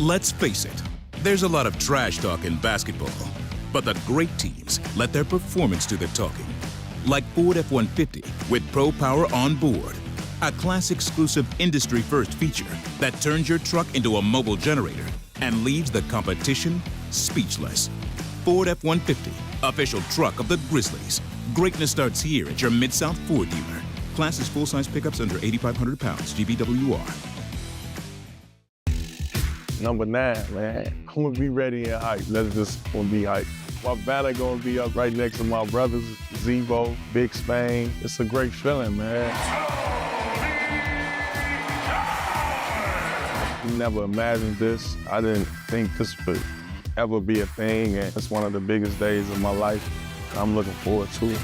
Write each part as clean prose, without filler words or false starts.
Let's face it, there's a lot of trash talk in basketball, but the great teams let their performance do the talking. Like Ford F-150 with Pro Power on board, a class-exclusive industry-first feature that turns your truck into a mobile generator and leaves the competition speechless. Ford F-150, official truck of the Grizzlies. Greatness starts here at your Mid-South Ford dealer. Class is full-size pickups under 8,500 pounds, GVWR. Number 9, man, I'm gonna be ready and hype. Let's just gonna be hype. My battle gonna be up right next to my brothers, Zebo, Big Spain. It's a great feeling, man. Never imagined this. I didn't think this would ever be a thing, and it's one of the biggest days of my life. I'm looking forward to it.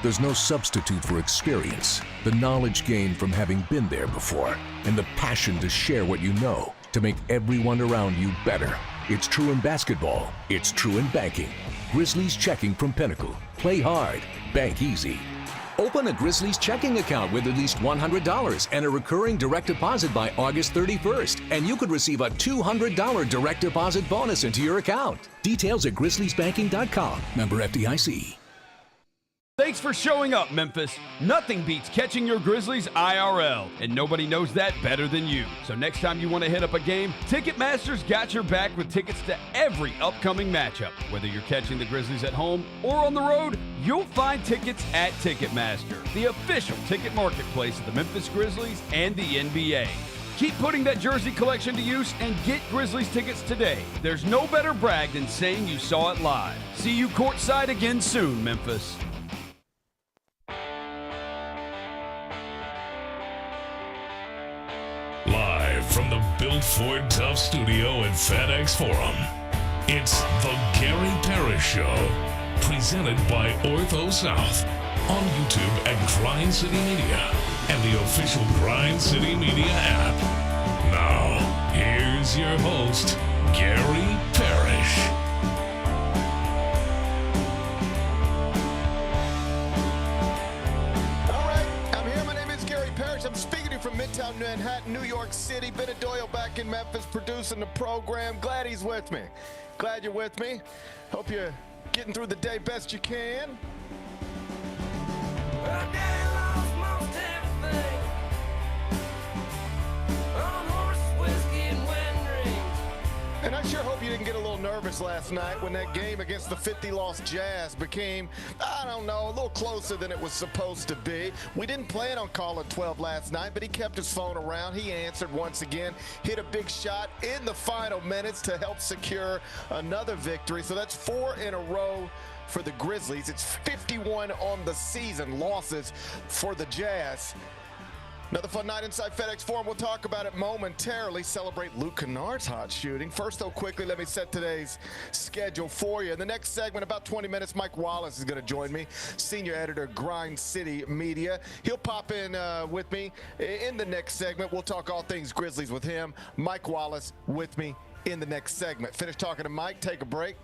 There's no substitute for experience, the knowledge gained from having been there before, and the passion to share what you know to make everyone around you better. It's true in basketball. It's true in banking. Grizzlies Checking from Pinnacle. Play hard. Bank easy. Open a Grizzlies checking account with at least $100 and a recurring direct deposit by August 31st, and you could receive a $200 direct deposit bonus into your account. Details at grizzliesbanking.com. Member FDIC. Thanks for showing up, Memphis. Nothing beats catching your Grizzlies IRL, and nobody knows that better than you. So next time you want to hit up a game, Ticketmaster's got your back with tickets to every upcoming matchup. Whether you're catching the Grizzlies at home or on the road, you'll find tickets at Ticketmaster, the official ticket marketplace of the Memphis Grizzlies and the NBA. Keep putting that jersey collection to use and get Grizzlies tickets today. There's no better brag than saying you saw it live. See you courtside again soon, Memphis. Live from the Built Ford Tough studio at FedEx Forum, it's the Gary Parrish Show, presented by Ortho South, on YouTube at Grind City Media and the official Grind City Media app. Now, here's your host, Gary Parrish. I'm speaking to you from Midtown Manhattan, New York City. Bennett Doyle back in Memphis producing the program. Glad he's with me. Glad you're with me. Hope you're getting through the day best you can. And I sure hope you didn't get a little nervous last night when that game against the 50-loss Jazz became, I don't know, a little closer than it was supposed to be. We didn't plan on calling 12 last night, but he kept his phone around. He answered once again, hit a big shot in the final minutes to help secure another victory. So that's 4 in a row for the Grizzlies. It's 51 on the season, losses for the Jazz. Another fun night inside FedEx Forum. We'll talk about it momentarily. Celebrate Luke Kennard's hot shooting. First, though, quickly, let me set today's schedule for you. In the next segment, about 20 minutes, Mike Wallace is going to join me, senior editor, Grind City Media. He'll pop in with me in the next segment. We'll talk all things Grizzlies with him. Mike Wallace with me in the next segment. Finish talking to Mike, take a break,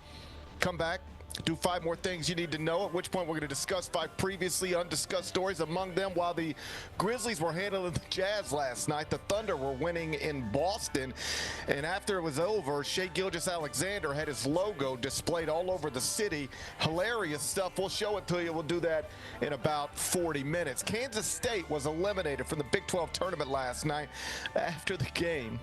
come back. Do 5 more things you need to know, at which point we're going to discuss 5 previously undiscussed stories. Among them, while the Grizzlies were handling the Jazz last night, the Thunder were winning in Boston. And after it was over, Shai Gilgeous-Alexander had his logo displayed all over the city. Hilarious stuff. We'll show it to you. We'll do that in about 40 minutes. Kansas State was eliminated from the Big 12 tournament last night. After the game,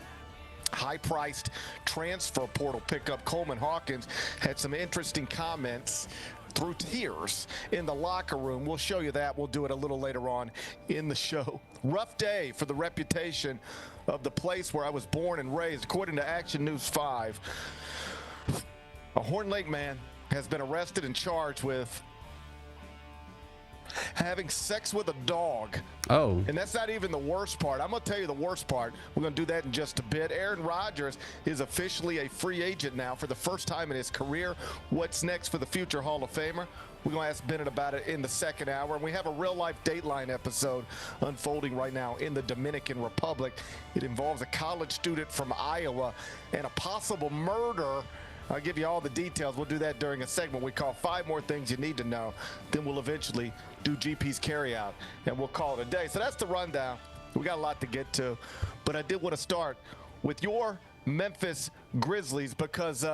high-priced transfer portal pickup Coleman Hawkins had some interesting comments through tears in the locker room. We'll show you that. We'll do it a little later on in the show. Rough day for the reputation of the place where I was born and raised. According to Action News 5, a Horn Lake man has been arrested and charged with having sex with a dog. Oh. And that's not even the worst part. I'm going to tell you the worst part. We're going to do that in just a bit. Aaron Rodgers is officially a free agent now for the first time in his career. What's next for the future Hall of Famer? We're going to ask Bennett about it in the second hour. And we have a real-life Dateline episode unfolding right now in the Dominican Republic. It involves a college student from Iowa and a possible murder I'll give you all the details. We'll do that during a segment we call 5 More Things You Need to Know. Then we'll eventually do GP's carryout, and we'll call it a day. So that's the rundown. We got a lot to get to, but I did want to start with your Memphis Grizzlies because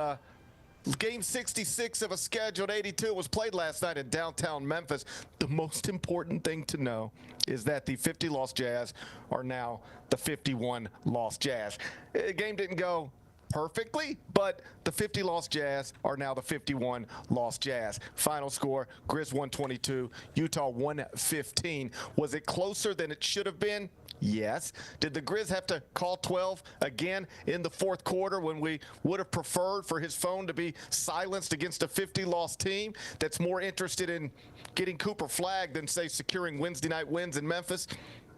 Game 66 of a scheduled 82 was played last night in downtown Memphis. The most important thing to know is that the 50-loss Jazz are now the 51-loss Jazz. The game didn't go perfectly, but the 50-loss Jazz are now the 51-loss Jazz. Final score, Grizz 122, Utah 115. Was it closer than it should have been? Yes. Did the Grizz have to call 12 again in the fourth quarter when we would have preferred for his phone to be silenced against a 50-loss team that's more interested in getting Cooper flagged than, say, securing Wednesday night wins in Memphis?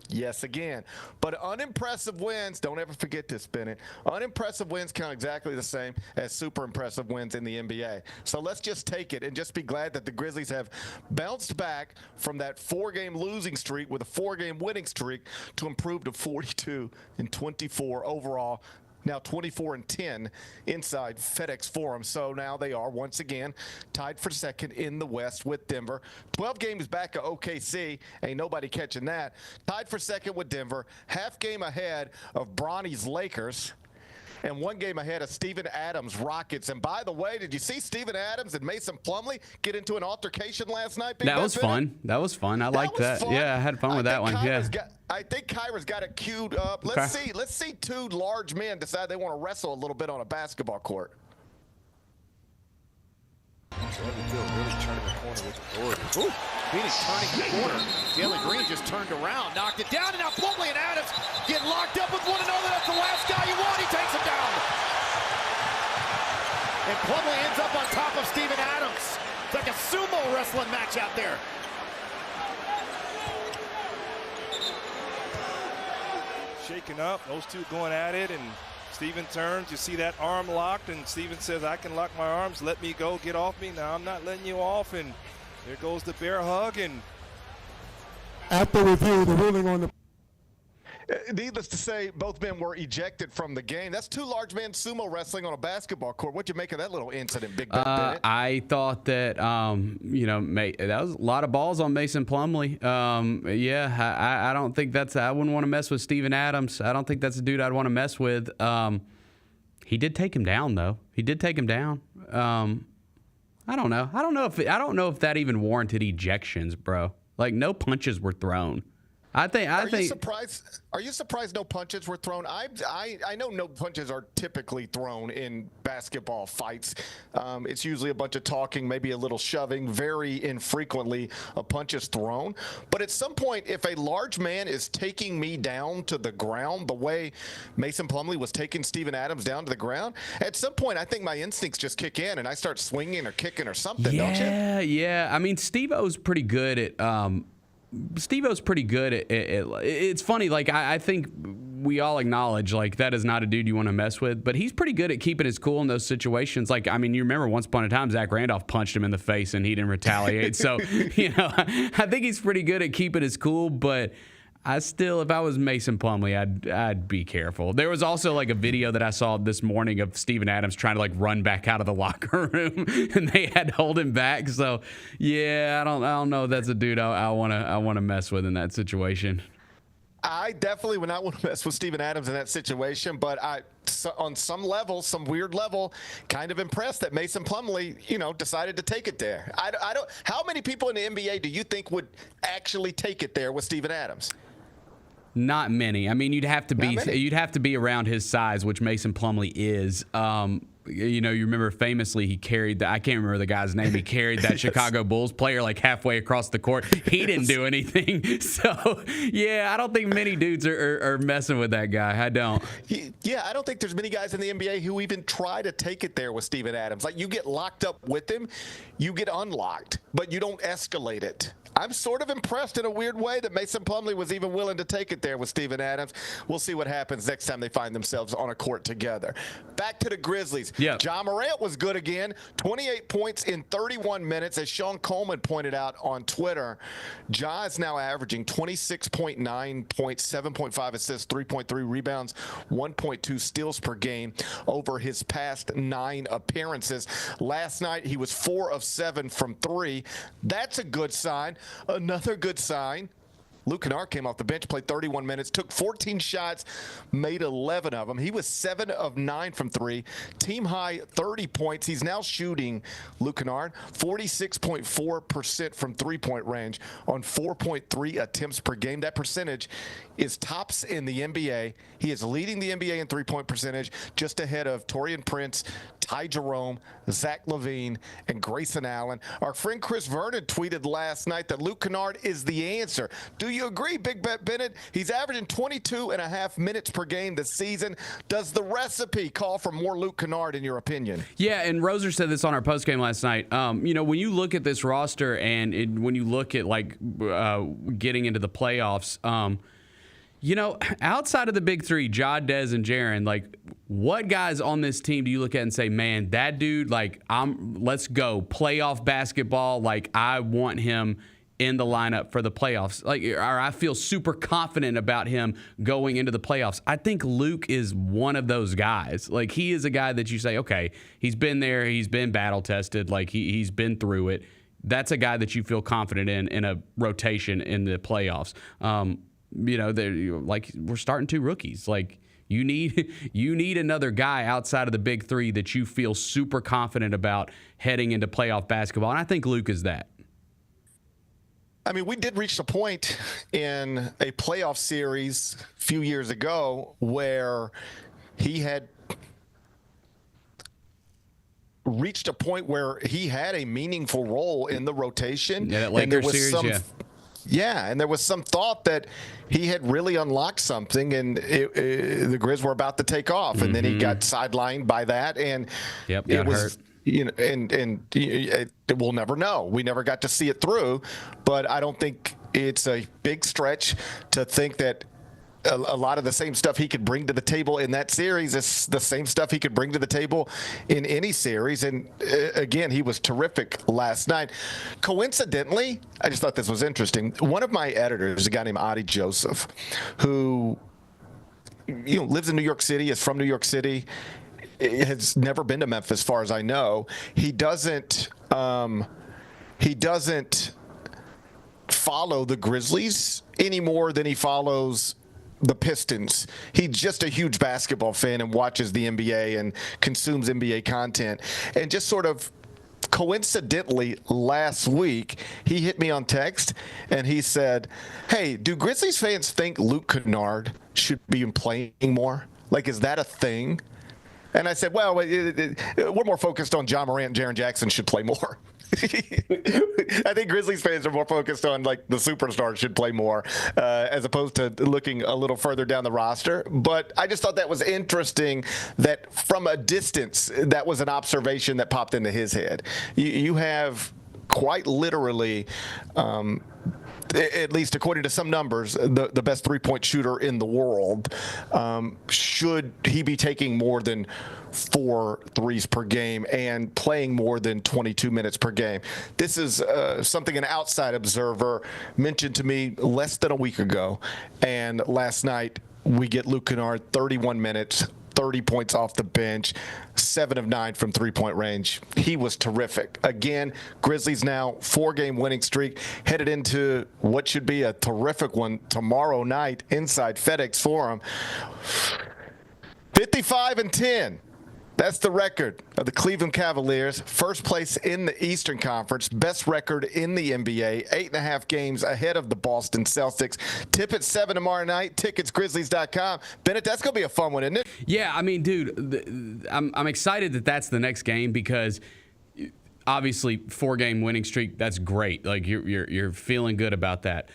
Yes, again. But unimpressive wins, don't ever forget this, Bennett. Unimpressive wins count exactly the same as super impressive wins in the NBA. So let's just take it and just be glad that the Grizzlies have bounced back from that 4-game losing streak with a 4-game winning streak to improve to 42-24 overall. Now 24-10 inside FedEx Forum. So now they are once again tied for second in the West with Denver. 12 games back of OKC. Ain't nobody catching that. Tied for second with Denver. Half game ahead of Bronny's Lakers. And 1 game ahead of Steven Adams' Rockets. And by the way, did you see Steven Adams and Mason Plumlee get into an altercation last night? That was fun. That was fun. I liked that. Fun. Yeah, I had fun with that one. I think Kyra's got it queued up. Let's see 2 large men decide they want to wrestle a little bit on a basketball court. Really turning the corner with authority. Ooh, Phoenix turning the corner. Jalen Green just turned around, knocked it down, and now Plumlee and Adams get locked up with one another. That's the last guy you want. He takes him down. And Plumlee ends up on top of Steven Adams. It's like a sumo wrestling match out there. Shaking up, those two going at it, and Steven turns, you see that arm locked, and Steven says, I can lock my arms, let me go, get off me. Now I'm not letting you off, and there goes the bear hug. And after review, the ruling on the... Needless to say, both men were ejected from the game. That's 2 large men sumo wrestling on a basketball court. What'd you make of that little incident, Big Ben Bennett? I thought that, that was a lot of balls on Mason Plumlee. I don't think I wouldn't want to mess with Steven Adams. I don't think that's a dude I'd want to mess with. He did take him down, though. He did take him down. I don't know. I don't know if that even warranted ejections, bro. Like, no punches were thrown. Are you surprised no punches were thrown? I know no punches are typically thrown in basketball fights. It's usually a bunch of talking, maybe a little shoving. Very infrequently a punch is thrown. But at some point, if a large man is taking me down to the ground the way Mason Plumlee was taking Steven Adams down to the ground, at some point I think my instincts just kick in and I start swinging or kicking or something, don't you? Yeah. I mean, Steve-O's pretty good at it's funny, like, I think we all acknowledge, like, that is not a dude you want to mess with, but he's pretty good at keeping his cool in those situations. Like, I mean, you remember once upon a time, Zach Randolph punched him in the face and he didn't retaliate. So, I think he's pretty good at keeping his cool, but if I was Mason Plumlee, I'd be careful. There was also like a video that I saw this morning of Steven Adams trying to like run back out of the locker room, and they had to hold him back. So yeah, I don't know if that's a dude I want to mess with in that situation. I definitely would not want to mess with Steven Adams in that situation, but on some level, some weird level, kind of impressed that Mason Plumlee, decided to take it there. I don't. How many people in the NBA do you think would actually take it there with Steven Adams? Not many. I mean, you'd have to be around his size, which Mason Plumlee is. You remember famously he carried I can't remember the guy's name. He carried that Chicago Bulls player like halfway across the court. He didn't do anything. So, yeah, I don't think many dudes are messing with that guy. I don't. Yeah, I don't think there's many guys in the NBA who even try to take it there with Steven Adams. Like, you get locked up with him, you get unlocked, but you don't escalate it. I'm sort of impressed in a weird way that Mason Plumlee was even willing to take it there with Steven Adams. We'll see what happens next time they find themselves on a court together. Back to the Grizzlies. Yeah. Ja Morant was good again. 28 points in 31 minutes. As Sean Coleman pointed out on Twitter, Ja is now averaging 26.9 points, 7.5 assists, 3.3 rebounds, 1.2 steals per game over his past 9 appearances. Last night, he was 4 of 7 from 3. That's a good sign. Another good sign, Luke Kennard came off the bench, played 31 minutes, took 14 shots, made 11 of them. He was 7 of 9 from 3, team high 30 points. He's now shooting, Luke Kennard, 46.4% from three-point range on 4.3 attempts per game. That percentage is tops in the NBA. He is leading the NBA in three-point percentage, just ahead of Taurean Prince, Ty Jerome, Zach LaVine, and Grayson Allen. Our friend Chris Vernon tweeted last night that Luke Kennard is the answer. Do you agree, Big Bet Bennett? He's averaging 22.5 minutes per game this season. Does the recipe call for more Luke Kennard, in your opinion? Yeah, and Roser said this on our postgame last night. When you look at this roster and when you look at getting into the playoffs, outside of the big three, Ja, Dez, and Jaren, what guys on this team do you look at and say, man, that dude, let's go playoff basketball. I want him in the lineup for the playoffs. Or I feel super confident about him going into the playoffs. I think Luke is one of those guys. He is a guy that you say, okay, he's been there, he's been battle tested, he's been through it. That's a guy that you feel confident in a rotation in the playoffs. We're starting 2 rookies. You need another guy outside of the big three that you feel super confident about heading into playoff basketball, and I think Luke is that. I mean, we did reach the point in a playoff series a few years ago where he had reached a point where he had a meaningful role in the rotation. Yeah, that Lakers series, yeah, and there was some thought that he had really unlocked something, and the Grizz were about to take off, and then he got sidelined by that, and it was hurt. We'll never know. We never got to see it through, but I don't think it's a big stretch to think that a lot of the same stuff he could bring to the table in that series is the same stuff he could bring to the table in any series. And again, he was terrific last night. Coincidentally, I just thought this was interesting. One of my editors, a guy named Adi Joseph, who lives in New York City, is from New York City, has never been to Memphis, as far as I know. He doesn't follow the Grizzlies any more than he follows the Pistons. He's just a huge basketball fan and watches the NBA and consumes NBA content. And just sort of coincidentally, last week, he hit me on text and he said, hey, do Grizzlies fans think Luke Kennard should be playing more? Is that a thing? And I said, well, we're more focused on Ja Morant and Jaren Jackson should play more. I think Grizzlies fans are more focused on the superstars should play more as opposed to looking a little further down the roster. But I just thought that was interesting that from a distance, that was an observation that popped into his head. You have quite literally, at least according to some numbers, the best three-point shooter in the world. Should he be taking more than 4 threes per game and playing more than 22 minutes per game? This is something an outside observer mentioned to me less than a week ago. And last night, we get Luke Kennard 31 minutes, 30 points off the bench, 7 of 9 from three-point range. He was terrific. Again, Grizzlies now 4-game winning streak, headed into what should be a terrific one tomorrow night inside FedEx Forum. 55-10. That's the record of the Cleveland Cavaliers. First place in the Eastern Conference. Best record in the NBA. 8.5 games ahead of the Boston Celtics. Tip at 7 tomorrow night. Tickets, Grizzlies.com. Bennett, that's going to be a fun one, isn't it? Yeah, I mean, dude, I'm excited that that's the next game because obviously 4-game winning streak, that's great. You're feeling good about that.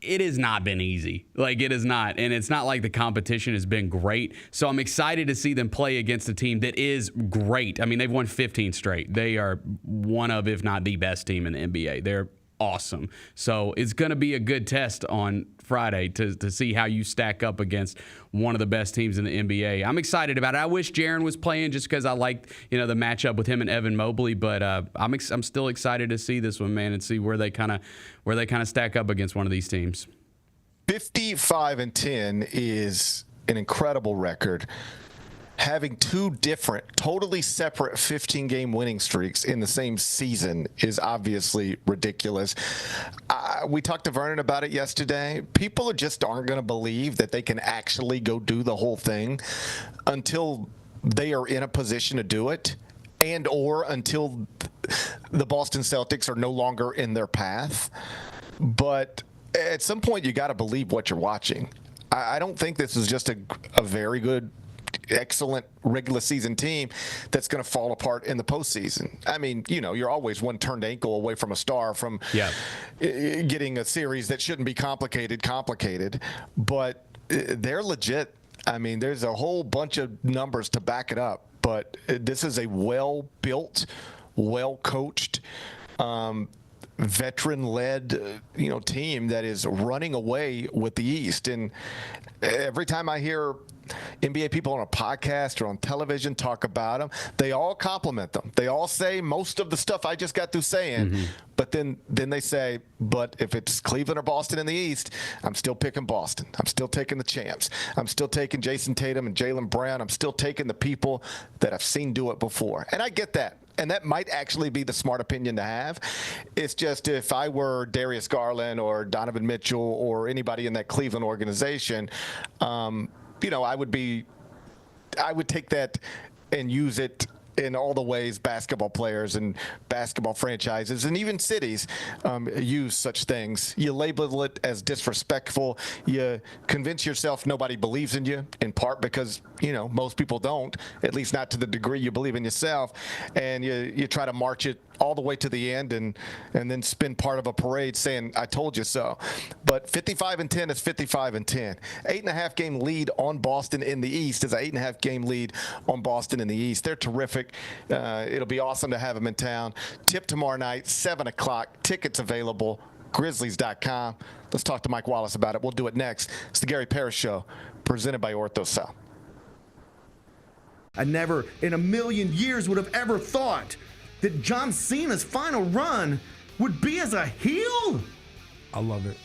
It has not been easy. It is not. And it's not like the competition has been great. So I'm excited to see them play against a team that is great. I mean, they've won 15 straight. They are one of, if not the best team in the NBA. They're awesome. So it's going to be a good test on Friday to see how you stack up against one of the best teams in the NBA. I'm excited about it. I wish Jaren was playing just because I liked, the matchup with him and Evan Mobley, but I'm still excited to see this one, man, and see where they kind of stack up against one of these teams. 55-10 is an incredible record. Having two different, totally separate 15-game winning streaks in the same season is obviously ridiculous. We talked to Vernon about it yesterday. People just aren't going to believe that they can actually go do the whole thing until they are in a position to do it, and or until the Boston Celtics are no longer in their path. But at some point, you got to believe what you're watching. I don't think this is just a very good, excellent regular season team that's going to fall apart in the postseason. I mean, you're always one turned ankle away from a star from getting a series that shouldn't be complicated, but they're legit. I mean, there's a whole bunch of numbers to back it up, but this is a well-built, well-coached, veteran-led, team that is running away with the East. And every time I hear NBA people on a podcast or on television talk about them, they all compliment them. They all say most of the stuff I just got through saying, but then they say, but if it's Cleveland or Boston in the East, I'm still picking Boston. I'm still taking the champs. I'm still taking Jason Tatum and Jaylen Brown. I'm still taking the people that I've seen do it before. And I get that. And that might actually be the smart opinion to have. It's just if I were Darius Garland or Donovan Mitchell or anybody in that Cleveland organization, I would take that and use it in all the ways basketball players and basketball franchises and even cities use such things. You label it as disrespectful. You convince yourself nobody believes in you, in part because, most people don't, at least not to the degree you believe in yourself. And you try to march it all the way to the end and then spin part of a parade saying, I told you so. But 55-10 is 55-10. 8.5 game lead on Boston in the East is an 8.5 game lead on Boston in the East. They're terrific. It'll be awesome to have them in town. Tip tomorrow night, 7 o'clock. Tickets available, Grizzlies.com. Let's talk to Mike Wallace about it. We'll do it next. It's the Gary Parrish Show, presented by Ortho South. I never in a million years would have ever thought that John Cena's final run would be as a heel. I love it.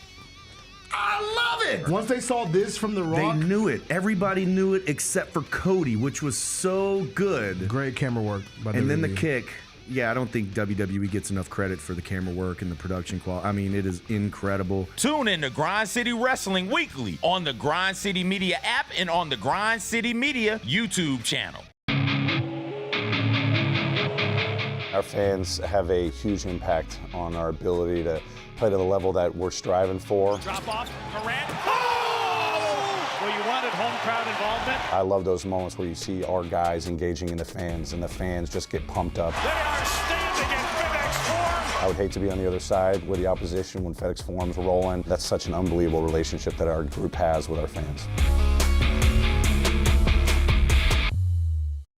I love it. Once they saw this from The Rock. They knew it. Everybody knew it except for Cody, which was so good. Great camera work by WWE. And then the kick. Yeah, I don't think WWE gets enough credit for the camera work and the production quality. I mean, it is incredible. Tune in to Grind City Wrestling weekly on the Grind City Media app and on the Grind City Media YouTube channel. Our fans have a huge impact on our ability to play to the level that we're striving for. Drop off, Durant. Oh! Well, you wanted home crowd involvement. I love those moments where you see our guys engaging in the fans and the fans just get pumped up. They are standing in FedEx Forum. I would hate to be on the other side with the opposition when FedEx Forum's rolling. That's such an unbelievable relationship that our group has with our fans.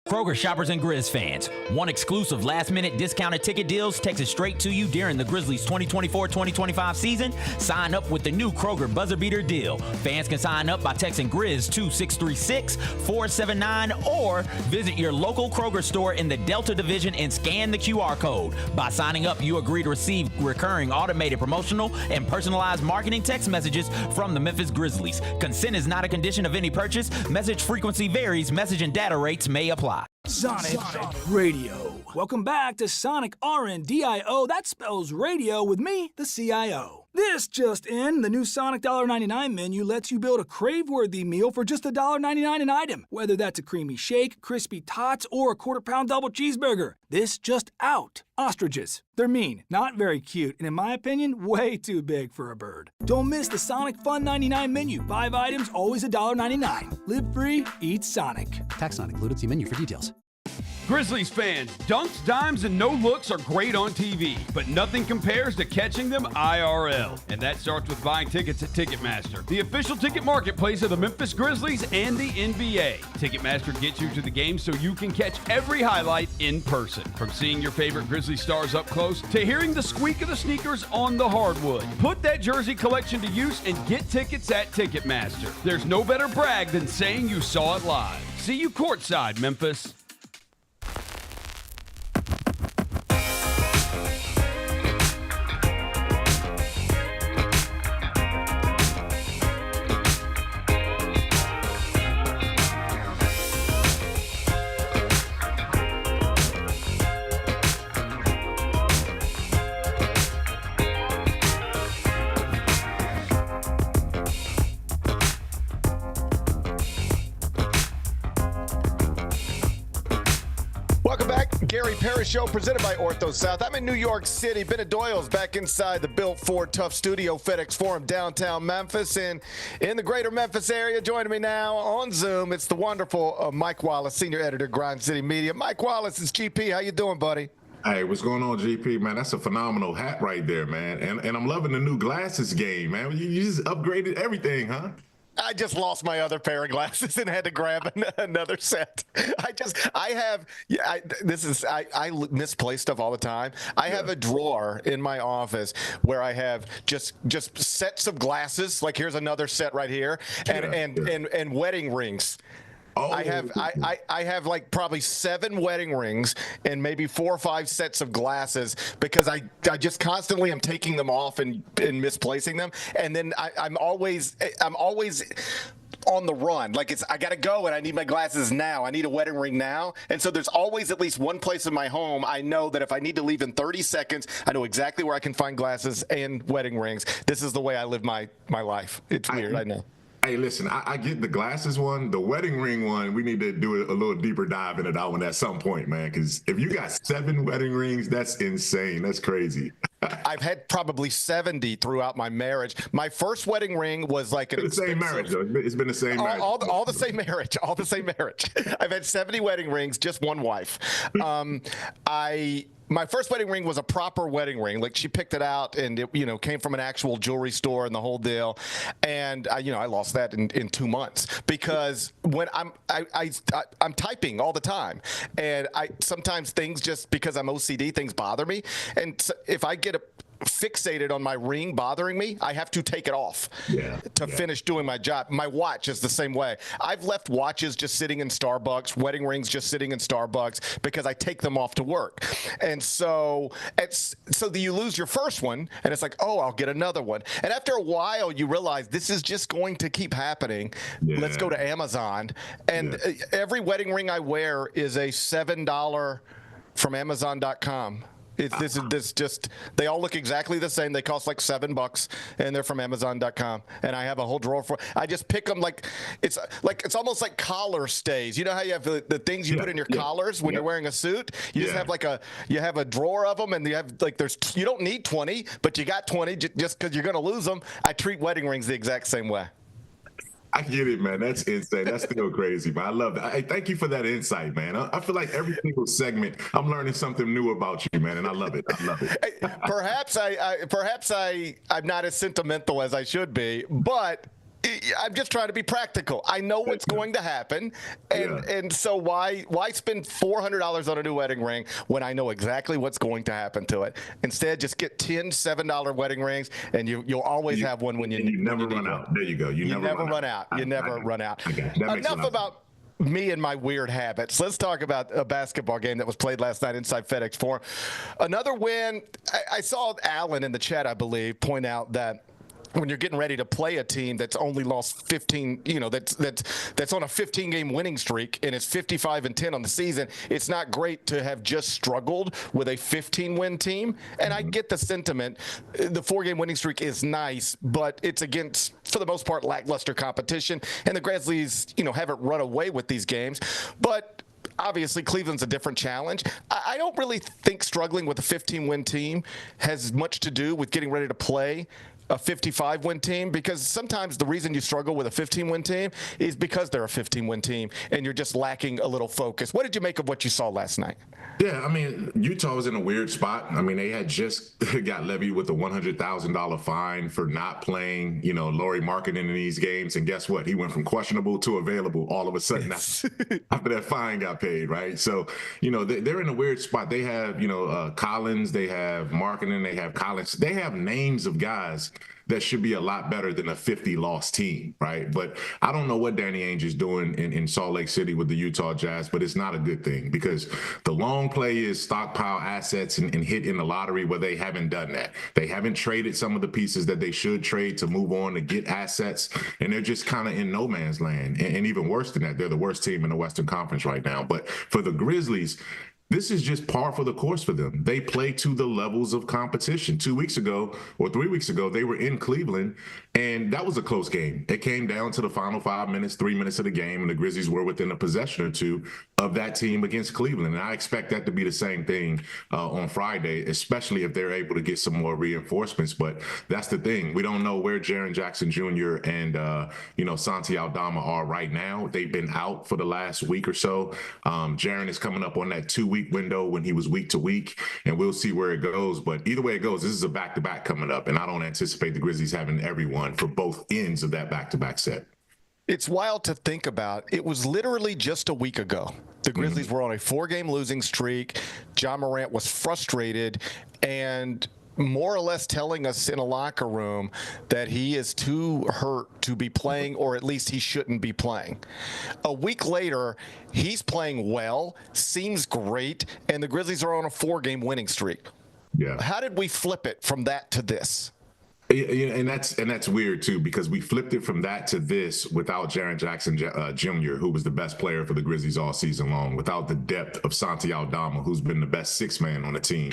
Kroger shoppers and Grizz fans, want exclusive last-minute discounted ticket deals texted straight to you during the Grizzlies 2024-2025 season? Sign up with the new Kroger Buzzer Beater deal. Fans can sign up by texting Grizz to 636-479 or visit your local Kroger store in the Delta Division and scan the QR code. By signing up, you agree to receive recurring automated promotional and personalized marketing text messages from the Memphis Grizzlies. Consent is not a condition of any purchase. Message frequency varies. Message and data rates may apply. Sonic Radio. Welcome back to Sonic RNDIO. That spells radio with me, the CIO. This just in, the new Sonic $1.99 menu lets you build a crave-worthy meal for just $1.99 an item. Whether that's a creamy shake, crispy tots, or a quarter-pound double cheeseburger. This just out. Ostriches. They're mean, not very cute, and in my opinion, way too big for a bird. Don't miss the Sonic Fun 99 menu. 5 items, always $1.99. Live free, eat Sonic. Tax not included. See menu for details. Grizzlies fans, dunks, dimes, and no-looks are great on TV, but nothing compares to catching them IRL. And that starts with buying tickets at Ticketmaster, the official ticket marketplace of the Memphis Grizzlies and the NBA. Ticketmaster gets you to the game so you can catch every highlight in person. From seeing your favorite Grizzly stars up close to hearing the squeak of the sneakers on the hardwood. Put that jersey collection to use and get tickets at Ticketmaster. There's no better brag than saying you saw it live. See you courtside, Memphis. Welcome back. Gary Parrish Show presented by Ortho South. I'm in New York City. Bennett Doyle's back inside the Built Ford Tough Studio, FedEx Forum, downtown Memphis. And in the greater Memphis area, joining me now on Zoom, it's the wonderful Mike Wallace, senior editor, Grind City Media. Mike Wallace is GP. How you doing, buddy? Hey, what's going on, GP, man? That's a phenomenal hat right there, man. And I'm loving the new glasses game, man. You just upgraded everything, huh? I just lost my other pair of glasses and had to grab another set. I misplace stuff all the time. I have a drawer in my office where I have just sets of glasses. Like here's another set right here, and wedding rings. Oh. I have like probably 7 wedding rings and maybe 4 or 5 sets of glasses because I just constantly am taking them off and misplacing them, and then I'm always on the run. Like I got to go and I need my glasses now. I need a wedding ring now. And so there's always at least one place in my home I know that if I need to leave in 30 seconds, I know exactly where I can find glasses and wedding rings. This is the way I live my life. It's weird, I know. Hey, listen, I get the glasses one, the wedding ring one. We need to do a little deeper dive into that one at some point, man. Because if you got 7 wedding rings, that's insane. That's crazy. I've had probably 70 throughout my marriage. My first wedding ring was like the same marriage, though. It's been the same marriage. All the same marriage. All the same marriage. I've had 70 wedding rings, just one wife. My first wedding ring was a proper wedding ring. Like she picked it out and it, came from an actual jewelry store and the whole deal. And I lost that in 2 months because when I'm typing all the time, and sometimes things, just because I'm OCD, things bother me. And so if I get fixated on my ring bothering me, I have to take it off to finish doing my job. My watch is the same way. I've left watches just sitting in Starbucks, wedding rings just sitting in Starbucks because I take them off to work. And so you lose your first one and it's like, oh, I'll get another one. And after a while you realize this is just going to keep happening. Let's go to Amazon. And every wedding ring I wear is a $7 from Amazon.com. They all look exactly the same. They cost like $7 and they're from Amazon.com. And I have a whole drawer I just pick them it's almost like collar stays. You know how you have the things you put in your collars when you're wearing a suit? You just have you have a drawer of them, and you have you don't need 20, but you got 20 just because you're going to lose them. I treat wedding rings the exact same way. I get it, man. That's insane. That's still crazy, man. I love that. Hey, thank you for that insight, man. I feel like every single segment, I'm learning something new about you, man, and I love it. I love it. Perhaps I'm not as sentimental as I should be, but I'm just trying to be practical. I know what's going to happen, and so why spend $400 on a new wedding ring when I know exactly what's going to happen to it? Instead, just get 10 $7 wedding rings, and you'll always have one when you never run out. There you go. You never run out. You never run out. Enough about me and my weird habits. Let's talk about a basketball game that was played last night inside FedEx Forum. Another win. I saw Alan in the chat, I believe, point out that when you're getting ready to play a team that's only lost 15, that's on a 15-game winning streak and it's 55-10 on the season, it's not great to have just struggled with a 15-win team. And I get the sentiment. The 4-game winning streak is nice, but it's against, for the most part, lackluster competition. And the Grizzlies, haven't run away with these games. But obviously, Cleveland's a different challenge. I don't really think struggling with a 15-win team has much to do with getting ready to play a 55-win team? Because sometimes the reason you struggle with a 15-win team is because they're a 15-win team and you're just lacking a little focus. What did you make of what you saw last night? Yeah, I mean, Utah was in a weird spot. I mean, they had just got levied with a $100,000 fine for not playing, Lauri Markkanen in these games. And guess what? He went from questionable to available all of a sudden after that fine got paid, right? So, they're in a weird spot. They have, Collins, they have Markkanen, they have Collins. They have names of guys that should be a lot better than a 50-loss team, right? But I don't know what Danny Ainge is doing in Salt Lake City with the Utah Jazz, but it's not a good thing because the long play is stockpile assets and hit in the lottery where they haven't done that. They haven't traded some of the pieces that they should trade to move on to get assets, and they're just kind of in no man's land. And even worse than that, they're the worst team in the Western Conference right now. But for the Grizzlies, this is just par for the course for them. They play to the levels of competition. 2 weeks ago or 3 weeks ago, they were in Cleveland, and that was a close game. It came down to the final 5 minutes, 3 minutes of the game, and the Grizzlies were within a possession or two of that team against Cleveland. And I expect that to be the same thing on Friday, especially if they're able to get some more reinforcements. But that's the thing. We don't know where Jaren Jackson Jr. and, Santi Aldama are right now. They've been out for the last week or so. Jaren is coming up on that 2-week window when he was week to week, and we'll see where it goes. But either way it goes, this is a back-to-back coming up, and I don't anticipate the Grizzlies having everyone for both ends of that back-to-back set. It's wild to think about. It was literally just a week ago. The Grizzlies were on a 4-game losing streak. John Morant was frustrated and more or less telling us in a locker room that he is too hurt to be playing, or at least he shouldn't be playing. A week later, he's playing well, seems great, and the Grizzlies are on a 4-game winning streak. Yeah. How did we flip it from that to this? And that's weird too, because we flipped it from that to this without Jaren Jackson Jr., who was the best player for the Grizzlies all season long, without the depth of Santi Aldama, who's been the best sixth man on the team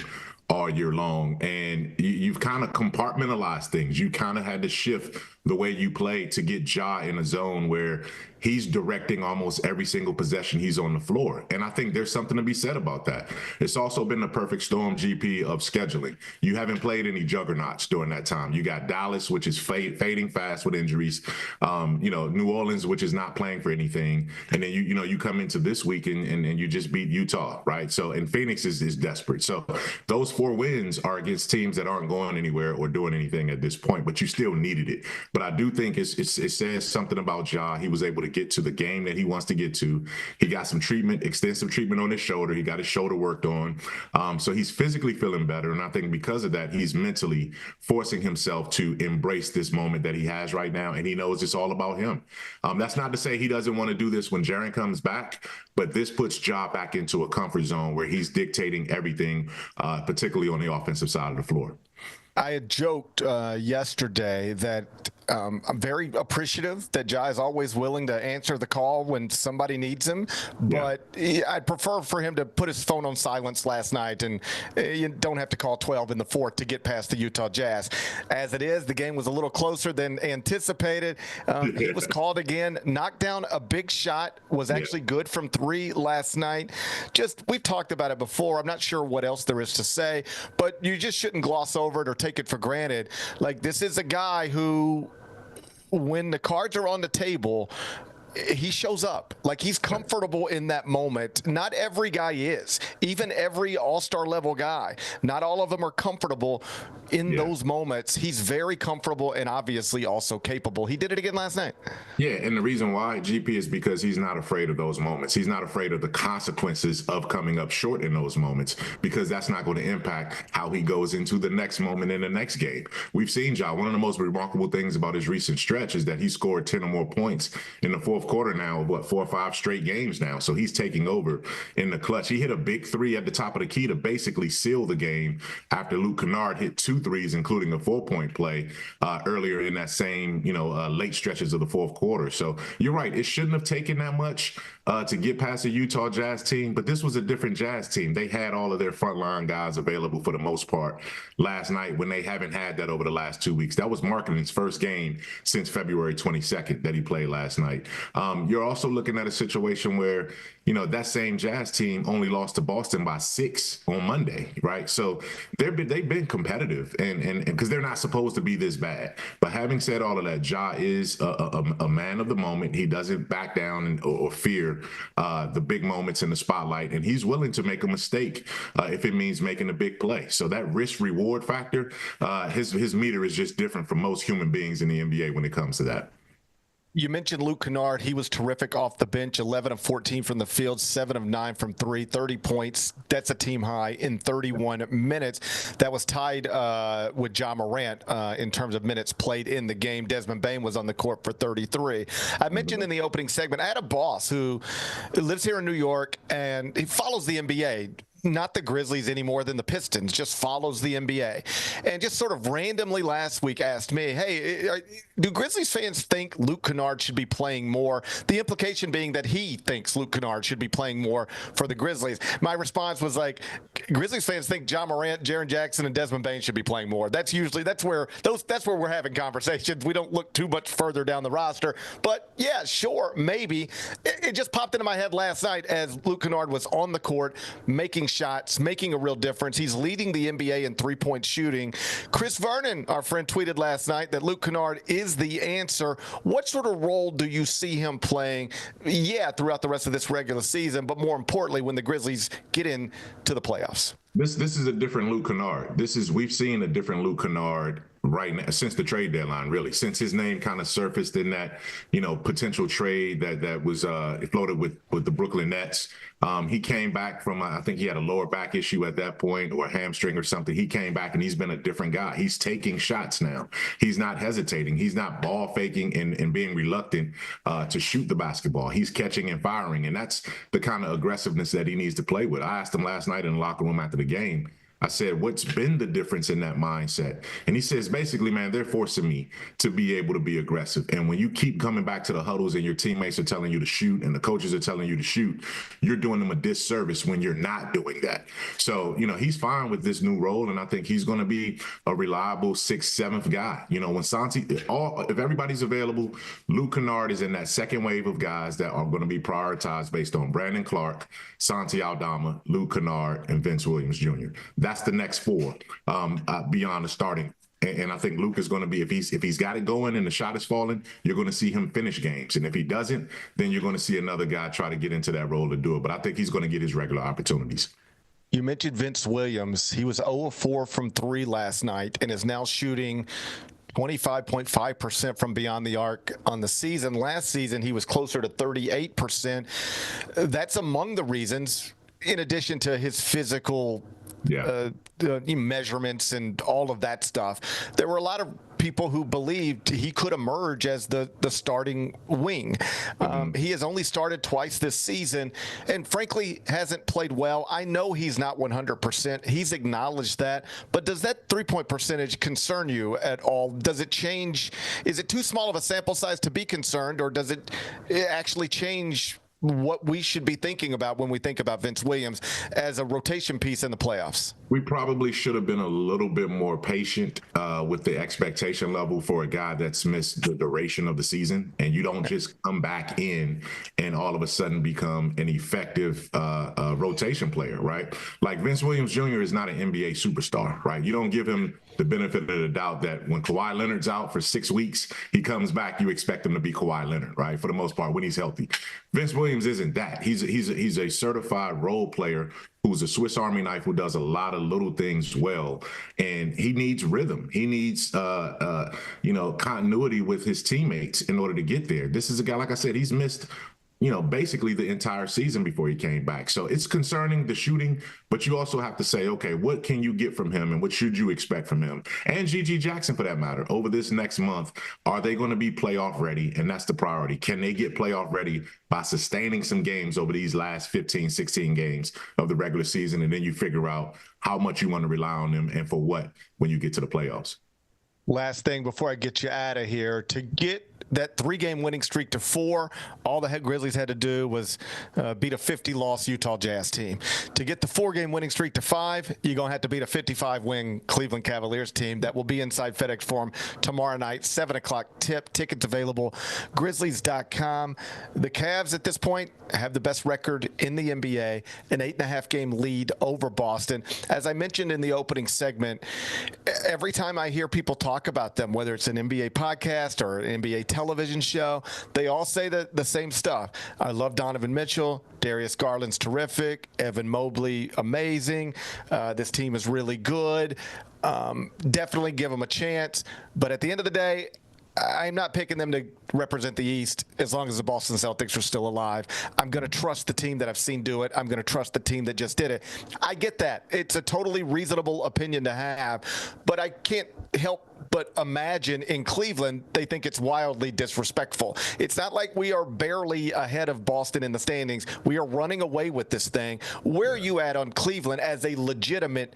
all year long. And you've kind of compartmentalized things. You kind of had to shift the way you play to get Ja in a zone where he's directing almost every single possession he's on the floor. And I think there's something to be said about that. It's also been the perfect storm, GP, of scheduling. You haven't played any juggernauts during that time. You got Dallas, which is fading fast with injuries. New Orleans, which is not playing for anything. And then you come into this week and you just beat Utah, right? So, and Phoenix is desperate. So those 4 wins are against teams that aren't going anywhere or doing anything at this point, but you still needed it. But I do think it says something about Ja. He was able to get to the game that he wants to get to. He got some treatment, extensive treatment on his shoulder. He got his shoulder worked on. So he's physically feeling better. And I think because of that, he's mentally forcing himself to embrace this moment that he has right now. And he knows it's all about him. That's not to say he doesn't want to do this when Jaren comes back, but this puts Ja back into a comfort zone where he's dictating everything, particularly on the offensive side of the floor. I had joked yesterday that I'm very appreciative that Ja is always willing to answer the call when somebody needs him, but I'd prefer for him to put his phone on silence last night, and you don't have to call 12 in the fourth to get past the Utah Jazz. As it is, the game was a little closer than anticipated. He was called again, knocked down a big shot, was actually good from 3 last night. We've talked about it before. I'm not sure what else there is to say, but you just shouldn't gloss over it or take it for granted. Like, this is a guy who, when the cards are on the table, he shows up. Like, he's comfortable in that moment. Not every guy is. Even every all-star level guy. Not all of them are comfortable in those moments. He's very comfortable and obviously also capable. He did it again last night. Yeah, and the reason why, GP, is because he's not afraid of those moments. He's not afraid of the consequences of coming up short in those moments, because that's not going to impact how he goes into the next moment in the next game. We've seen Ja. One of the most remarkable things about his recent stretch is that he scored 10 or more points in the fourth quarter now of 4 or 5 straight games now. So he's taking over in the clutch. He hit a big 3 at the top of the key to basically seal the game after Luke Kennard hit 2 threes, including a 4-point play earlier in that same, late stretches of the fourth quarter. So you're right. It shouldn't have taken that much. to get past the Utah Jazz team, but this was a different Jazz team. They had all of their frontline guys available for the most part last night when they haven't had that over the last 2 weeks. That was Markkanen's first game since February 22nd that he played last night. You're also looking at a situation where, you know, that same Jazz team only lost to Boston by 6 on Monday, right? So they've been competitive, and because they're not supposed to be this bad. But having said all of that, Ja is a man of the moment. He doesn't back down or fear the big moments in the spotlight, and he's willing to make a mistake if it means making a big play. So that risk-reward factor, his meter is just different from most human beings in the NBA when it comes to that. You mentioned Luke Kennard. He was terrific off the bench, 11 of 14 from the field, 7 of 9 from 3, 30 points. That's a team high in 31 minutes. That was tied with Ja Morant in terms of minutes played in the game. Desmond Bane was on the court for 33. I mentioned in the opening segment, I had a boss who lives here in New York, and he follows the NBA. Not the Grizzlies any more than the Pistons, just follows the NBA. And just sort of randomly last week asked me, hey, do Grizzlies fans think Luke Kennard should be playing more? The implication being that he thinks Luke Kennard should be playing more for the Grizzlies. My response was like, Grizzlies fans think Ja Morant, Jaren Jackson, and Desmond Bane should be playing more. That's where we're having conversations. We don't look too much further down the roster. But yeah, sure, maybe. It just popped into my head last night as Luke Kennard was on the court making shots, making a real difference. He's leading the NBA in three-point shooting. Chris Vernon, our friend, tweeted last night that Luke Kennard is the answer. What sort of role do you see him playing, throughout the rest of this regular season, but more importantly, when the Grizzlies get into the playoffs? This is a different Luke Kennard. We've seen a different Luke Kennard right now since the trade deadline, really, since his name kind of surfaced in that, potential trade that was floated with the Brooklyn Nets. He came back from, I think he had a lower back issue at that point, or a hamstring or something. He came back and he's been a different guy. He's taking shots now. He's not hesitating. He's not ball faking and being reluctant to shoot the basketball. He's catching and firing, and that's the kind of aggressiveness that he needs to play with. I asked him last night in the locker room after the game, I said, what's been the difference in that mindset? And he says, basically, man, they're forcing me to be able to be aggressive. And when you keep coming back to the huddles and your teammates are telling you to shoot and the coaches are telling you to shoot, you're doing them a disservice when you're not doing that. So, he's fine with this new role, and I think he's going to be a reliable 6th, 7th guy. When Santi, if everybody's available, Luke Kennard is in that second wave of guys that are going to be prioritized based on Brandon Clark, Santi Aldama, Luke Kennard, and Vince Williams Jr. That's the next 4 beyond the starting. And I think Luke is going to be, if he's got it going and the shot is falling, you're going to see him finish games. And if he doesn't, then you're going to see another guy try to get into that role to do it. But I think he's going to get his regular opportunities. You mentioned Vince Williams. He was 0 of 4 from 3 last night and is now shooting 25.5% from beyond the arc on the season. Last season, he was closer to 38%. That's among the reasons, in addition to his physical measurements and all of that stuff. There were a lot of people who believed he could emerge as the starting wing. He has only started twice this season and frankly hasn't played well. I know he's not 100%. He's acknowledged that. But does that 3-point percentage concern you at all? Does it change? Is it too small of a sample size to be concerned, or does it actually change what we should be thinking about when we think about Vince Williams as a rotation piece in the playoffs? We probably should have been a little bit more patient with the expectation level for a guy that's missed the duration of the season. And you don't just come back in and all of a sudden become an effective rotation player, right? Like Vince Williams Jr. is not an NBA superstar, right? You don't give him the benefit of the doubt that when Kawhi Leonard's out for 6 weeks, he comes back, you expect him to be Kawhi Leonard, right? For the most part, when he's healthy. Vince Williams isn't that. He's a certified role player who's a Swiss Army knife who does a lot of little things well. And he needs rhythm. He needs, continuity with his teammates in order to get there. This is a guy, like I said, he's missed basically the entire season before he came back. So it's concerning, the shooting, but you also have to say, okay, what can you get from him and what should you expect from him? And G.G. Jackson, for that matter, over this next month, are they going to be playoff ready? And that's the priority. Can they get playoff ready by sustaining some games over these last 15, 16 games of the regular season? And then you figure out how much you want to rely on them and for what when you get to the playoffs. Last thing before I get you out of here, to get that 3-game winning streak to 4. All the Grizzlies had to do was beat a 50-loss Utah Jazz team. To get the 4-game winning streak to 5, you're going to have to beat a 55-win Cleveland Cavaliers team. That will be inside FedEx Forum tomorrow night, 7 o'clock tip. Tickets available, Grizzlies.com. The Cavs at this point have the best record in the NBA, an 8.5-game lead over Boston. As I mentioned in the opening segment, every time I hear people talk about them, whether it's an NBA podcast or an NBA television show, they all say the same stuff. I love Donovan Mitchell. Darius Garland's terrific. Evan Mobley, amazing. This team is really good. Definitely give them a chance. But at the end of the day, I'm not picking them to represent the East as long as the Boston Celtics are still alive. I'm going to trust the team that I've seen do it. I'm going to trust the team that just did it. I get that. It's a totally reasonable opinion to have, but I can't help but imagine in Cleveland, they think it's wildly disrespectful. It's not like we are barely ahead of Boston in the standings. We are running away with this thing. Where are you at on Cleveland as a legitimate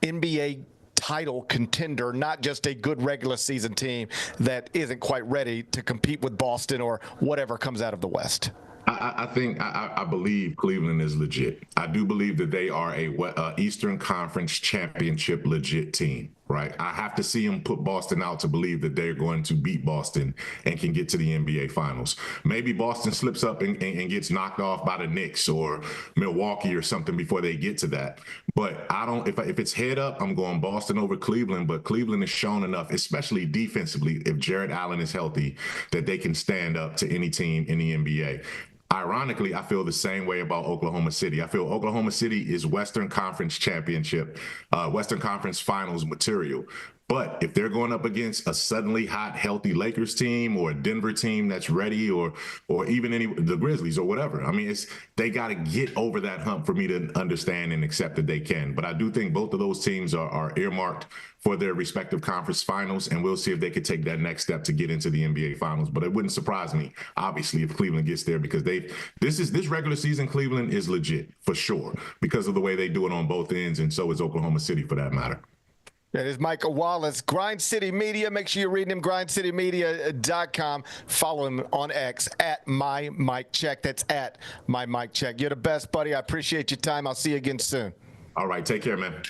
NBA title contender, not just a good regular season team that isn't quite ready to compete with Boston or whatever comes out of the West? I believe Cleveland is legit. I do believe that they are a Eastern Conference championship legit team, right? I have to see them put Boston out to believe that they're going to beat Boston and can get to the NBA Finals. Maybe Boston slips up and gets knocked off by the Knicks or Milwaukee or something before they get to that. But I don't. If it's head up, I'm going Boston over Cleveland. But Cleveland has shown enough, especially defensively, if Jared Allen is healthy, that they can stand up to any team in the NBA. Ironically, I feel the same way about Oklahoma City. I feel Oklahoma City is Western Conference championship, Western Conference finals material. But if they're going up against a suddenly hot, healthy Lakers team or a Denver team that's ready, or even the Grizzlies or whatever, I mean, they got to get over that hump for me to understand and accept that they can. But I do think both of those teams are earmarked for their respective conference finals, and we'll see if they could take that next step to get into the NBA Finals. But it wouldn't surprise me, obviously, if Cleveland gets there, because this regular season Cleveland is legit for sure because of the way they do it on both ends, and so is Oklahoma City for that matter. That is Michael Wallace, Grind City Media. Make sure you're reading him, grindcitymedia.com. Follow him on X at @MyMikeCheck. That's at @MyMikeCheck. You're the best, buddy. I appreciate your time. I'll see you again soon. All right. Take care, man.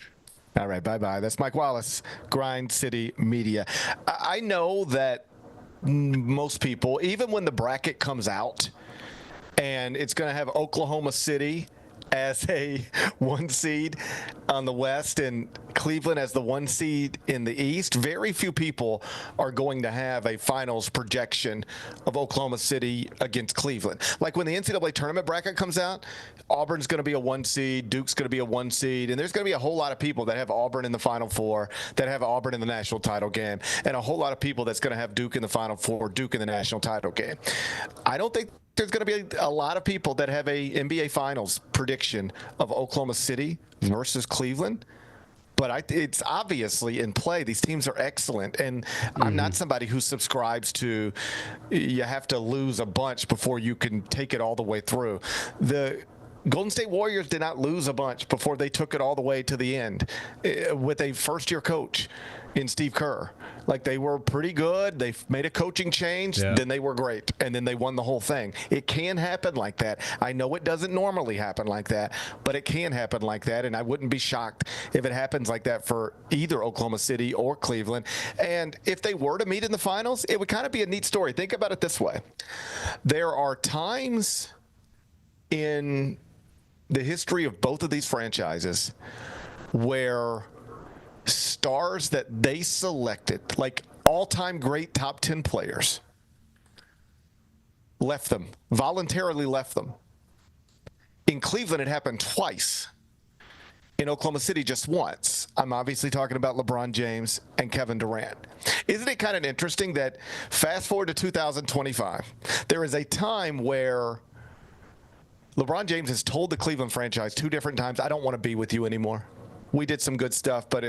All right. Bye-bye. That's Mike Wallace, Grind City Media. I know that most people, even when the bracket comes out and it's going to have Oklahoma City as a 1 seed on the West and Cleveland as the 1 seed in the East, very few people are going to have a finals projection of Oklahoma City against Cleveland. Like when the NCAA tournament bracket comes out, Auburn's going to be a 1 seed, Duke's going to be a 1 seed, and there's going to be a whole lot of people that have Auburn in the Final Four, that have Auburn in the national title game, and a whole lot of people that's going to have Duke in the Final Four, Duke in the national title game. I don't think there's going to be a lot of people that have a NBA Finals prediction of Oklahoma City versus Cleveland. But it's obviously in play. These teams are excellent. And I'm not somebody who subscribes to you have to lose a bunch before you can take it all the way through. The Golden State Warriors did not lose a bunch before they took it all the way to the end with a first-year coach in Steve Kerr. Like, they were pretty good. They made a coaching change. Yeah. Then they were great. And then they won the whole thing. It can happen like that. I know it doesn't normally happen like that, but it can happen like that. And I wouldn't be shocked if it happens like that for either Oklahoma City or Cleveland. And if they were to meet in the finals, it would kind of be a neat story. Think about it this way. There are times in the history of both of these franchises where stars that they selected, like all-time great top 10 players, voluntarily left them. In Cleveland, it happened twice. In Oklahoma City, just once. I'm obviously talking about LeBron James and Kevin Durant. Isn't it kind of interesting that fast forward to 2025, there is a time where LeBron James has told the Cleveland franchise 2 different times, I don't want to be with you anymore. We did some good stuff, but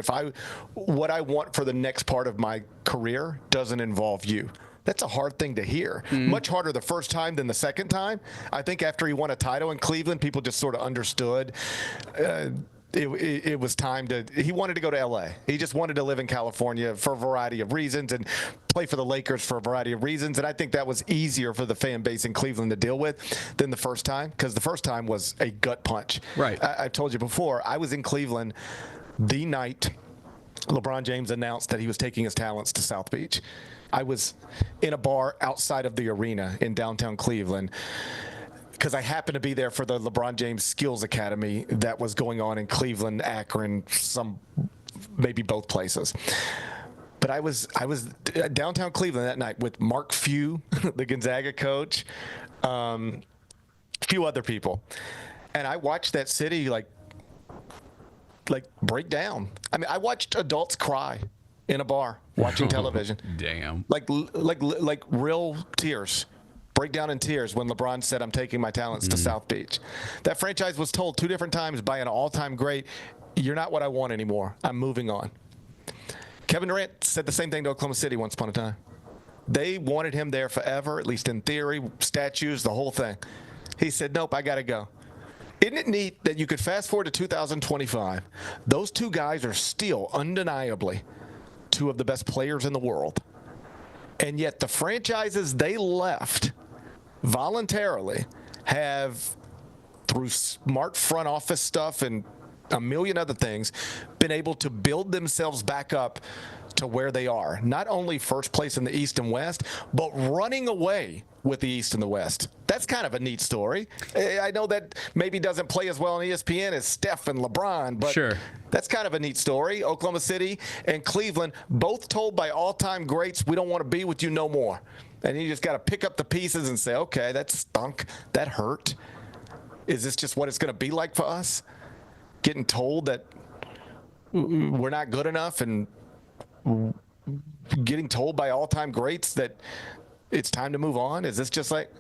what I want for the next part of my career doesn't involve you. That's a hard thing to hear. Much harder the first time than the second time. I think after he won a title in Cleveland, people just sort of understood it was time to. He wanted to go to L.A. He just wanted to live in California for a variety of reasons and play for the Lakers for a variety of reasons. And I think that was easier for the fan base in Cleveland to deal with than the first time, because the first time was a gut punch. Right. I've told you before, I was in Cleveland the night LeBron James announced that he was taking his talents to South Beach. I was in a bar outside of the arena in downtown Cleveland, because I happened to be there for the LeBron James Skills Academy that was going on in Cleveland, Akron, maybe both places. But I was downtown Cleveland that night with Mark Few, the Gonzaga coach, a few other people, and I watched that city like break down. I mean, I watched adults cry in a bar watching television. Damn. Like real tears. Break down in tears when LeBron said, I'm taking my talents to South Beach. That franchise was told 2 different times by an all-time great, you're not what I want anymore. I'm moving on. Kevin Durant said the same thing to Oklahoma City once upon a time. They wanted him there forever, at least in theory, statues, the whole thing. He said, nope, I got to go. Isn't it neat that you could fast forward to 2025? Those 2 guys are still undeniably 2 of the best players in the world. And yet the franchises they left voluntarily have, through smart front office stuff and a million other things, been able to build themselves back up to where they are. Not only first place in the East and West, but running away with the East and the West. That's kind of a neat story. I know that maybe doesn't play as well on ESPN as Steph and LeBron, but sure, that's kind of a neat story. Oklahoma City and Cleveland, both told by all-time greats, we don't want to be with you no more. And you just got to pick up the pieces and say, okay, that stunk. That hurt. Is this just what it's going to be like for us? Getting told that we're not good enough, and getting told by all-time greats that it's time to move on? Is this just like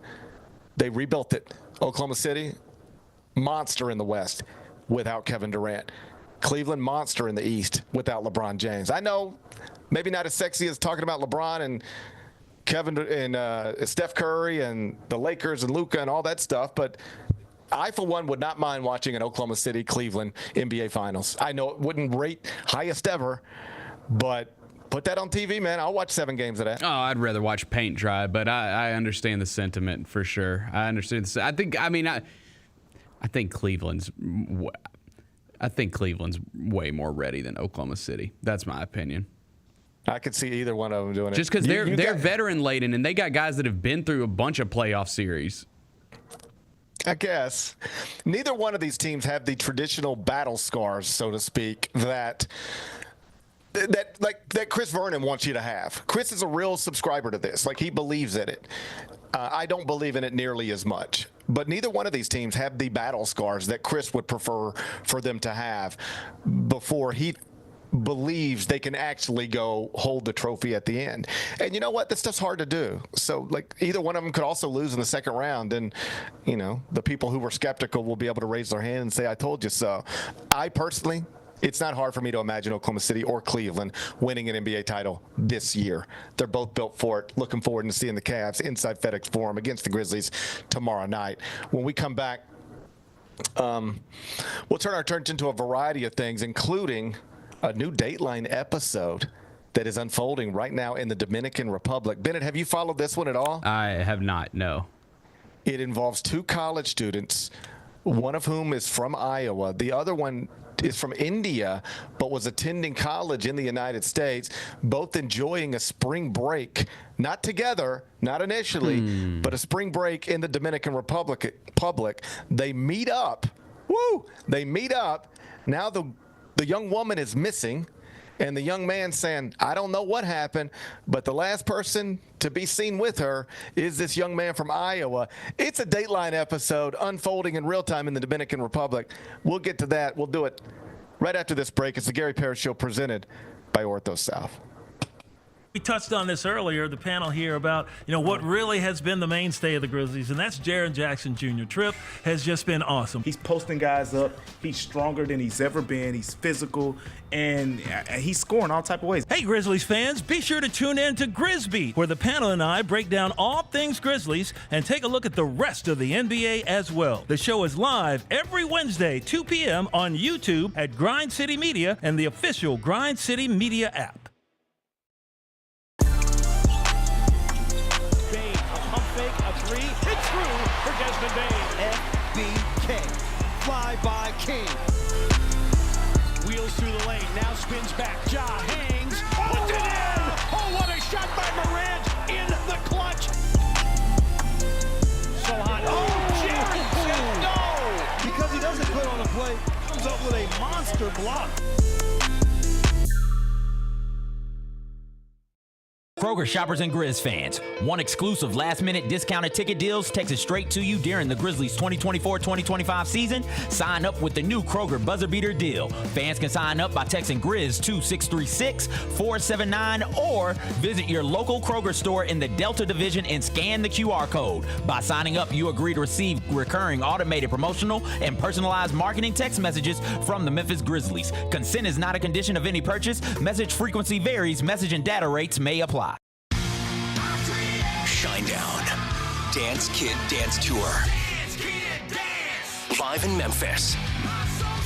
they rebuilt it? Oklahoma City, monster in the West without Kevin Durant. Cleveland, monster in the East without LeBron James. I know maybe not as sexy as talking about LeBron and Kevin and Steph Curry and the Lakers and Luka and all that stuff, but I, for one, would not mind watching an Oklahoma City-Cleveland NBA Finals. I know it wouldn't rate highest ever, but put that on TV, man. I'll watch 7 games of that. Oh, I'd rather watch paint dry, but I understand the sentiment for sure. I understand. I think Cleveland's way more ready than Oklahoma City. That's my opinion. I could see either one of them doing it. Just because they're veteran laden and they got guys that have been through a bunch of playoff series. I guess. Neither one of these teams have the traditional battle scars, so to speak, that Chris Vernon wants you to have. Chris is a real subscriber to this. Like, he believes in it. I don't believe in it nearly as much. But neither one of these teams have the battle scars that Chris would prefer for them to have before he believes they can actually go hold the trophy at the end. And you know what? This stuff's hard to do. So, like, either one of them could also lose in the second round. And, you know, the people who were skeptical will be able to raise their hand and say, I told you so. I personally, it's not hard for me to imagine Oklahoma City or Cleveland winning an NBA title this year. They're both built for it. Looking forward to seeing the Cavs inside FedEx Forum against the Grizzlies tomorrow night. When we come back, we'll turn our attention to a variety of things, including a new Dateline episode that is unfolding right now in the Dominican Republic. Bennett, have you followed this one at all? I have not, no. It involves 2 college students, one of whom is from Iowa. The other one is from India, but was attending college in the United States, both enjoying a spring break, not together, not initially, but a spring break in the Dominican Republic. They meet up. Woo! They meet up. Now the young woman is missing, and the young man saying, I don't know what happened, but the last person to be seen with her is this young man from Iowa. It's a Dateline episode unfolding in real time in the Dominican Republic. We'll get to that. We'll do it right after this break. It's the Gary Parrish Show presented by Ortho South. We touched on this earlier, the panel here, about what really has been the mainstay of the Grizzlies, and that's Jaren Jackson Jr. Tripp has just been awesome. He's posting guys up. He's stronger than he's ever been. He's physical, and he's scoring all type of ways. Hey, Grizzlies fans, be sure to tune in to Grizz Beat, where the panel and I break down all things Grizzlies and take a look at the rest of the NBA as well. The show is live every Wednesday, 2 p.m. on YouTube at Grind City Media and the official Grind City Media app. It's through for Desmond Bain. FBK. Fly by King. Wheels through the lane. Now spins back. Ja hangs. Puts it in. Oh, what a shot by Morant in the clutch. So hot. Oh, Jaren said no. Because he doesn't put on a play, comes up with a monster block. Kroger shoppers and Grizz fans, one exclusive last-minute discounted ticket deals texted straight to you during the Grizzlies 2024-2025 season. Sign up with the new Kroger Buzzer Beater deal. Fans can sign up by texting Grizz to 636-479 or visit your local Kroger store in the Delta Division and scan the QR code. By signing up, you agree to receive recurring automated promotional and personalized marketing text messages from the Memphis Grizzlies. Consent is not a condition of any purchase. Message frequency varies. Message and data rates may apply. Shinedown. Dance Kid Dance Tour. Live in Memphis.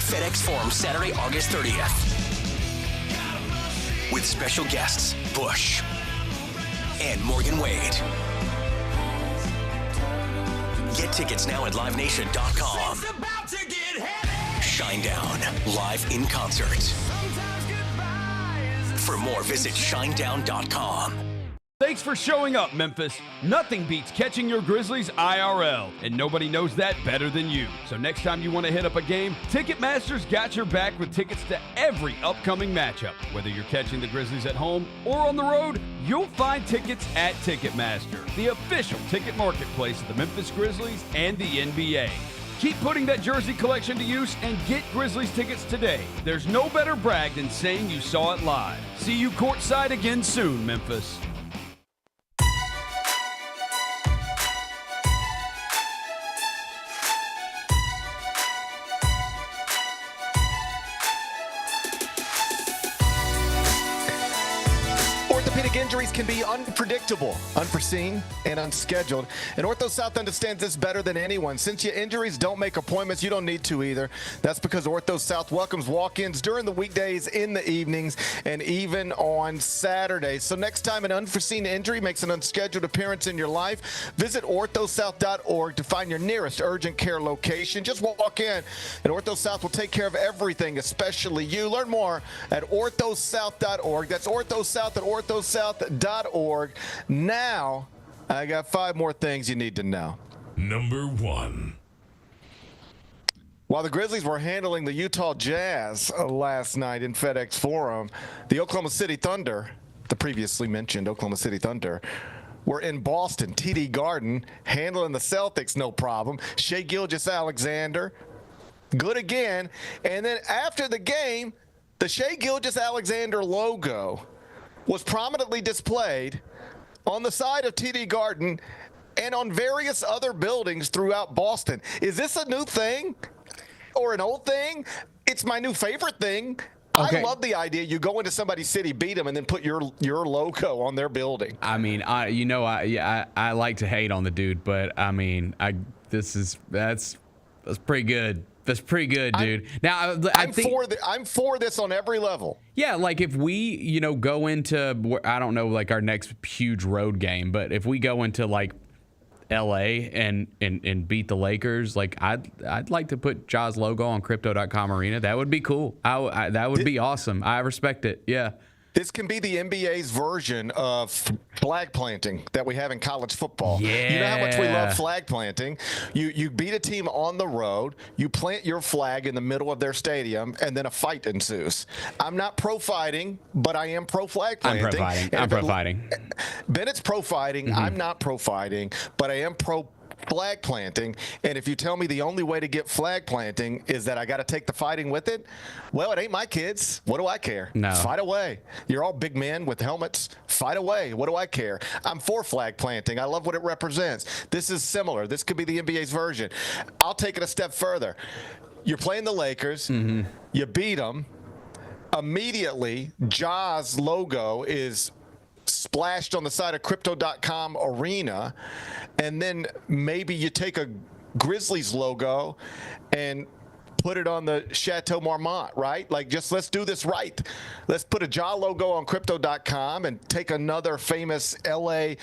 FedEx Forum Saturday, August 30th. With special guests, Bush and Morgan Wade. Get tickets now at livenation.com. Shinedown, live in concert. For more, visit shinedown.com. Thanks for showing up, Memphis. Nothing beats catching your Grizzlies IRL, and nobody knows that better than you. So next time you want to hit up a game, Ticketmaster's got your back with tickets to every upcoming matchup. Whether you're catching the Grizzlies at home or on the road, you'll find tickets at Ticketmaster, the official ticket marketplace of the Memphis Grizzlies and the NBA. Keep putting that jersey collection to use and get Grizzlies tickets today. There's no better brag than saying you saw it live. See you courtside again soon, Memphis. Injuries can be unpredictable, unforeseen, and unscheduled. And Ortho South understands this better than anyone. Since your injuries don't make appointments, you don't need to either. That's because Ortho South welcomes walk-ins during the weekdays, in the evenings, and even on Saturdays. So next time an unforeseen injury makes an unscheduled appearance in your life, visit orthosouth.org to find your nearest urgent care location. Just walk in, and Ortho South will take care of everything, especially you. Learn more at orthosouth.org. That's OrthoSouth at orthosouth.org. Now, I got 5 more things you need to know. Number 1. While the Grizzlies were handling the Utah Jazz last night in FedEx Forum, the Oklahoma City Thunder, the previously mentioned Oklahoma City Thunder, were in Boston, TD Garden, handling the Celtics no problem. Shai Gilgeous-Alexander, good again. And then after the game, the Shai Gilgeous-Alexander logo was prominently displayed on the side of TD Garden and on various other buildings throughout Boston. Is this a new thing or an old thing? It's my new favorite thing. Okay. I love the idea. You go into somebody's city, beat them, and then put your logo on their building. I mean, I like to hate on the dude, but I mean, that's pretty good. That's pretty good, dude. I'm for this on every level. Yeah, like if we, go into, I don't know, like our next huge road game, but if we go into like LA and beat the Lakers, like I'd like to put Ja's logo on Crypto.com Arena. That would be cool. That would be awesome. I respect it. Yeah. This can be the NBA's version of flag planting that we have in college football. Yeah. You know how much we love flag planting. You beat a team on the road, you plant your flag in the middle of their stadium, and then a fight ensues. I'm not pro-fighting, but I am pro-flag planting. I'm pro-fighting. Bennett's pro-fighting. Mm-hmm. I'm not pro-fighting, but I am flag planting, and if you tell me the only way to get flag planting is that I got to take the fighting with it, well, it ain't my kids. What do I care? No. Fight away. You're all big men with helmets. Fight away. What do I care? I'm for flag planting. I love what it represents. This is similar. This could be the NBA's version. I'll take it a step further. You're playing the Lakers. Mm-hmm. You beat them. Immediately, Ja's logo is splashed on the side of Crypto.com Arena, and then maybe you take a Grizzlies logo and put it on the Chateau Marmont, right? Like, just let's do this right. Let's put a Ja logo on Crypto.com and take another famous LA,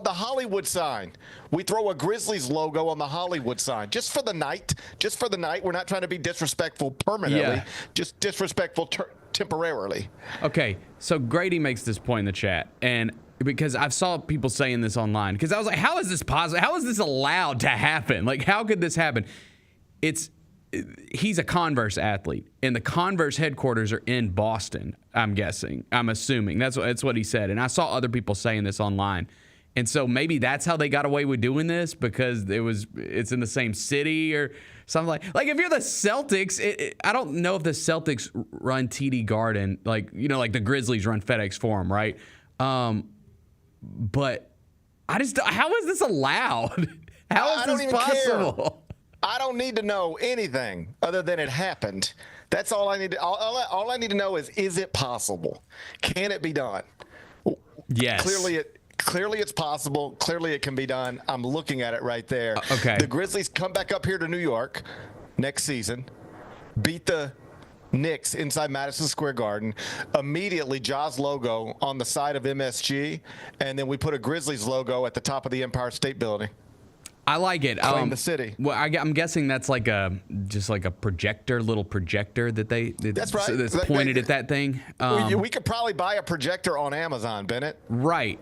the Hollywood sign. We throw a Grizzlies logo on the Hollywood sign just for the night. Just for the night. We're not trying to be disrespectful permanently, just disrespectful temporarily. Okay, so Grady makes this point in the chat, and because I've saw people saying this online, because I was like, how is this possible? How is this allowed to happen? Like, how could this happen? He's a Converse athlete, and the Converse headquarters are in Boston, I'm guessing. I'm assuming. That's what he said. And I saw other people saying this online. And so maybe that's how they got away with doing this, because it's in the same city or something like if you're the Celtics, I don't know if the Celtics run TD Garden, like the Grizzlies run FedEx Forum, right? But how is this allowed? How is this possible? I don't need to know anything other than it happened. That's all I need to. All I need to know is it possible? Can it be done? Yes. Clearly it's possible. Clearly it can be done. I'm looking at it right there. Okay. The Grizzlies come back up here to New York next season, beat the Knicks inside Madison Square Garden. Immediately, Ja's logo on the side of MSG, and then we put a Grizzlies logo at the top of the Empire State Building. I like it. Claim the city. Well, I'm guessing that's just like a little projector that that's right. That's pointed at that thing. We could probably buy a projector on Amazon, Bennett. Right.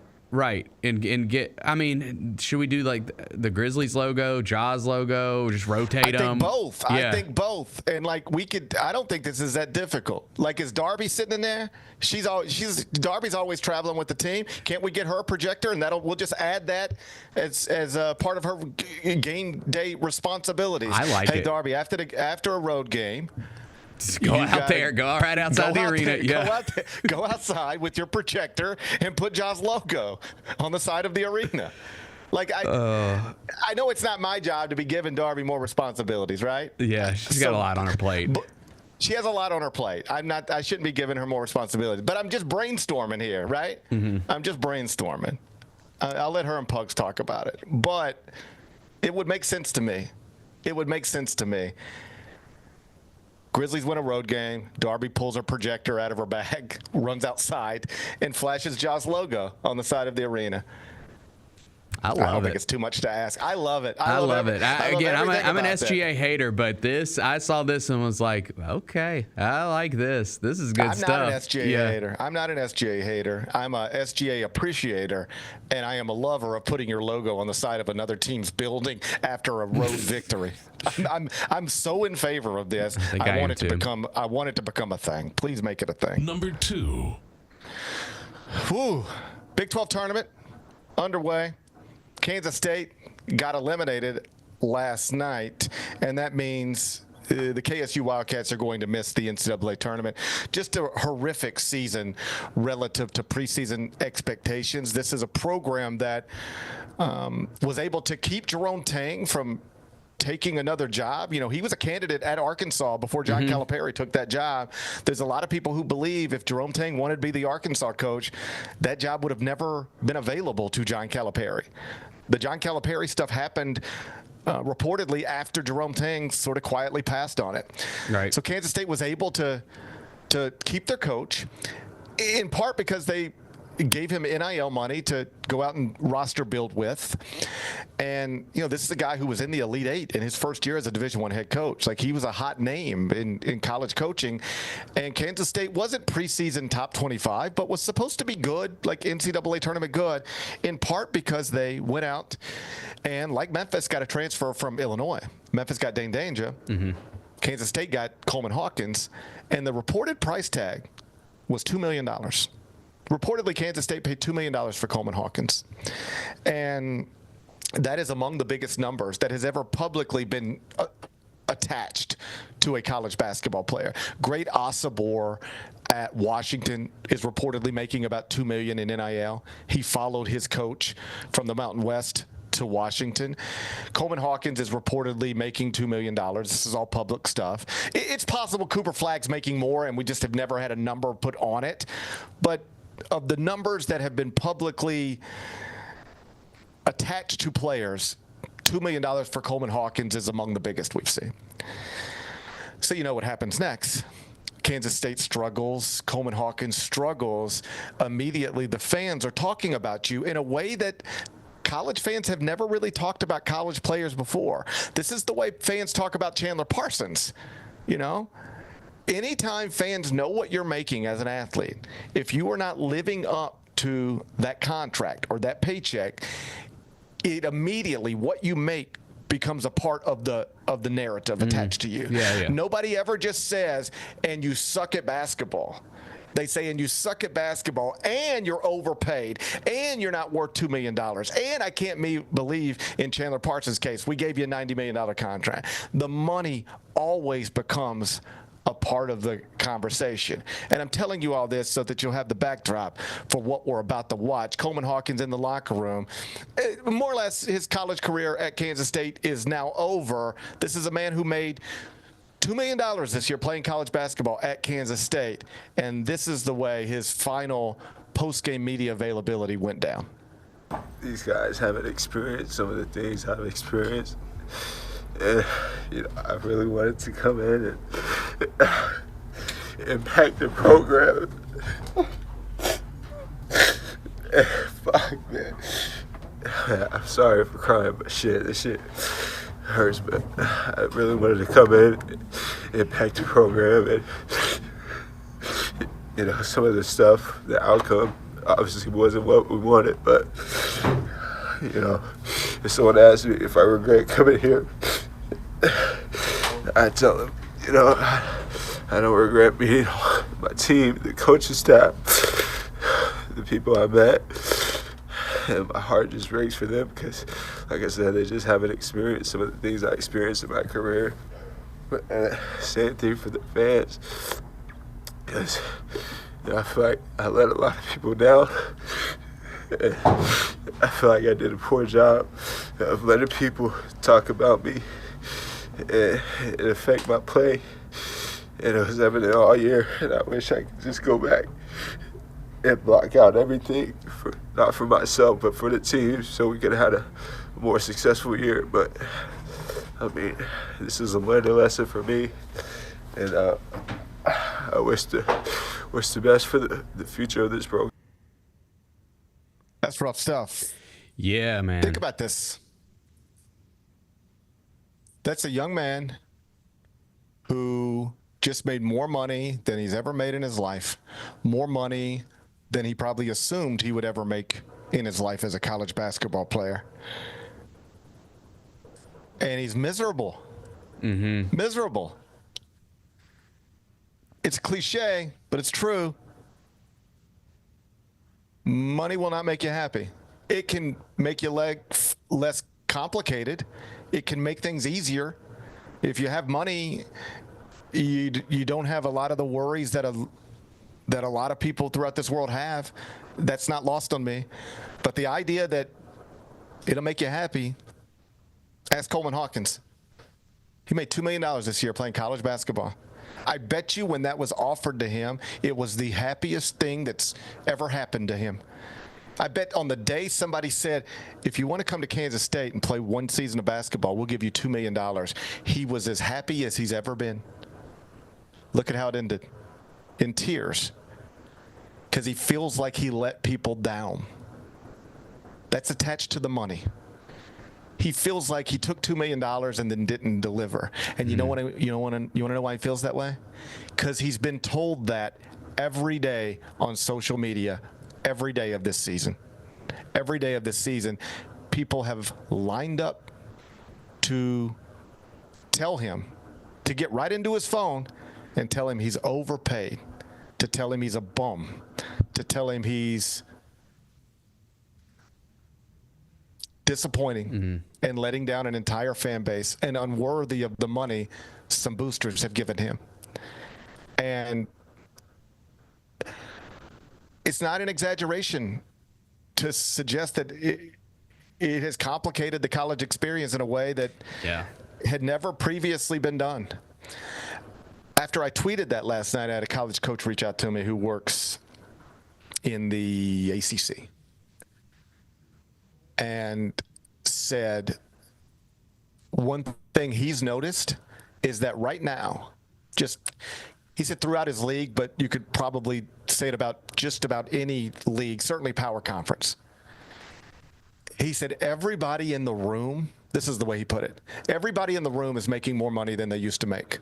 And get, I mean, should we do like the Grizzlies logo, Jaws logo, just rotate them? I think both. And like I don't think this is that difficult. Like, is Darby sitting in there? Darby's always traveling with the team. Can't we get her a projector, and we'll just add that as part of her game day responsibilities? I like it. Hey, Darby, after a road game, just go right outside the arena. Go outside with your projector and put Ja's logo on the side of the arena. Like, I know it's not my job to be giving Darby more responsibilities, right? Yeah, she's got a lot on her plate. She has a lot on her plate. I shouldn't be giving her more responsibilities. But I'm just brainstorming here, right? Mm-hmm. I'm just brainstorming. I'll let her and Pugs talk about it. But it would make sense to me. Grizzlies win a road game. Darby pulls her projector out of her bag, runs outside, and flashes Ja's logo on the side of the arena. I don't think it's too much to ask. I love it. I love it. I'm an SGA that. hater, but I saw this and was like, okay, I like this. This is good stuff. I'm not an SGA hater. I'm not an SGA hater. I'm a SGA appreciator, and I am a lover of putting your logo on the side of another team's building after a road victory. I'm so in favor of this. I want it to become a thing. Please make it a thing. Number 2. Big 12 tournament underway. Kansas State got eliminated last night, and that means the KSU Wildcats are going to miss the NCAA tournament. Just a horrific season relative to preseason expectations. This is a program that was able to keep Jerome Tang from taking another job. You know, he was a candidate at Arkansas before John Calipari took that job. There's a lot of people who believe if Jerome Tang wanted to be the Arkansas coach, that job would have never been available to John Calipari. The John Calipari stuff happened reportedly after Jerome Tang sort of quietly passed on it. Right. So Kansas State was able to keep their coach, in part because they gave him NIL money to go out and roster build with. And, you know, this is a guy who was in the Elite Eight in his first year as a Division I head coach. Like, he was a hot name in college coaching. And Kansas State wasn't preseason top 25, but was supposed to be good, like NCAA tournament good, in part because they went out and, like Memphis, got a transfer from Illinois. Memphis got Dane Danger. Kansas State got Coleman Hawkins. And the reported price tag was $2 million. Reportedly, Kansas State paid $2 million for Coleman Hawkins. And That is among the biggest numbers that has ever publicly been attached to a college basketball player. Great Osabor at Washington is reportedly making about $2 million in NIL. He followed his coach from the Mountain West to Washington. Coleman Hawkins is reportedly making $2 million. This is all public stuff. It's possible Cooper Flagg's making more, and we just have never had a number put on it. But of the numbers that have been publicly attached to players, $2 million for Coleman Hawkins is among the biggest we've seen. So you know what happens next. Kansas State struggles, Coleman Hawkins struggles. Immediately the fans are talking about you in a way that college fans have never really talked about college players before. This is the way fans talk about Chandler Parsons, you know? Anytime fans know what you're making as an athlete, if you are not living up to that contract or that paycheck, it immediately, what you make becomes a part of the narrative attached to you. Yeah. Nobody ever just says, and you suck at basketball. They say, and you suck at basketball, and you're overpaid, and you're not worth $2 million. And I can't believe in Chandler Parsons' case, we gave you a $90 million contract. The money always becomes a part of the conversation. And I'm telling you all this so that you'll have the backdrop for what we're about to watch. Coleman Hawkins in the locker room. More or less, his college career at Kansas State is now over. This is a man who made $2 million this year playing college basketball at Kansas State. And this is the way his final post-game media availability went down. These guys haven't experienced some of the things I've experienced. And, I really wanted to come in and impact the program. And fuck, man. I'm sorry for crying, but this shit hurts, but I really wanted to come in and impact the program. And, some of the stuff, the outcome, obviously wasn't what we wanted, but, if someone asked me if I regret coming here, I tell them, I don't regret meeting my team, the coaching staff, the people I met, and my heart just breaks for them because, like I said, they just haven't experienced some of the things I experienced in my career. But same thing for the fans, because I feel like I let a lot of people down. And I feel like I did a poor job of letting people talk about me and it affect my play. And it was evident all year, and I wish I could just go back and block out everything, not for myself, but for the team, so we could have had a more successful year. But, this is a learning lesson for me, and I wish the best for the future of this program. That's rough stuff. Yeah, man. Think about this. That's a young man who just made more money than he's ever made in his life, more money than he probably assumed he would ever make in his life as a college basketball player. And he's miserable. Mm-hmm. Miserable. It's cliche, but it's true. Money will not make you happy. It can make your life less complicated. It can make things easier. If you have money, you don't have a lot of the worries that a lot of people throughout this world have. That's not lost on me. But the idea that it'll make you happy, ask Coleman Hawkins. He made $2 million this year playing college basketball. I bet you when that was offered to him, it was the happiest thing that's ever happened to him. I bet on the day somebody said, if you want to come to Kansas State and play one season of basketball, we'll give you $2 million. He was as happy as he's ever been. Look at how it ended. In tears. Because he feels like he let people down. That's attached to the money. He feels like he took $2 million and then didn't deliver. And you want to know why he feels that way? Because he's been told that every day on social media, every day of this season. Every day of this season, people have lined up to tell him, to get right into his phone and tell him he's overpaid, to tell him he's a bum, to tell him he's disappointing and letting down an entire fan base and unworthy of the money some boosters have given him. And it's not an exaggeration to suggest that it has complicated the college experience in a way that had never previously been done. After I tweeted that last night, I had a college coach reach out to me who works in the ACC and said one thing he's noticed is that right now, he said throughout his league, but you could probably say it about just about any league, certainly power conference. He said everybody in the room, this is the way he put it, everybody in the room is making more money than they used to make.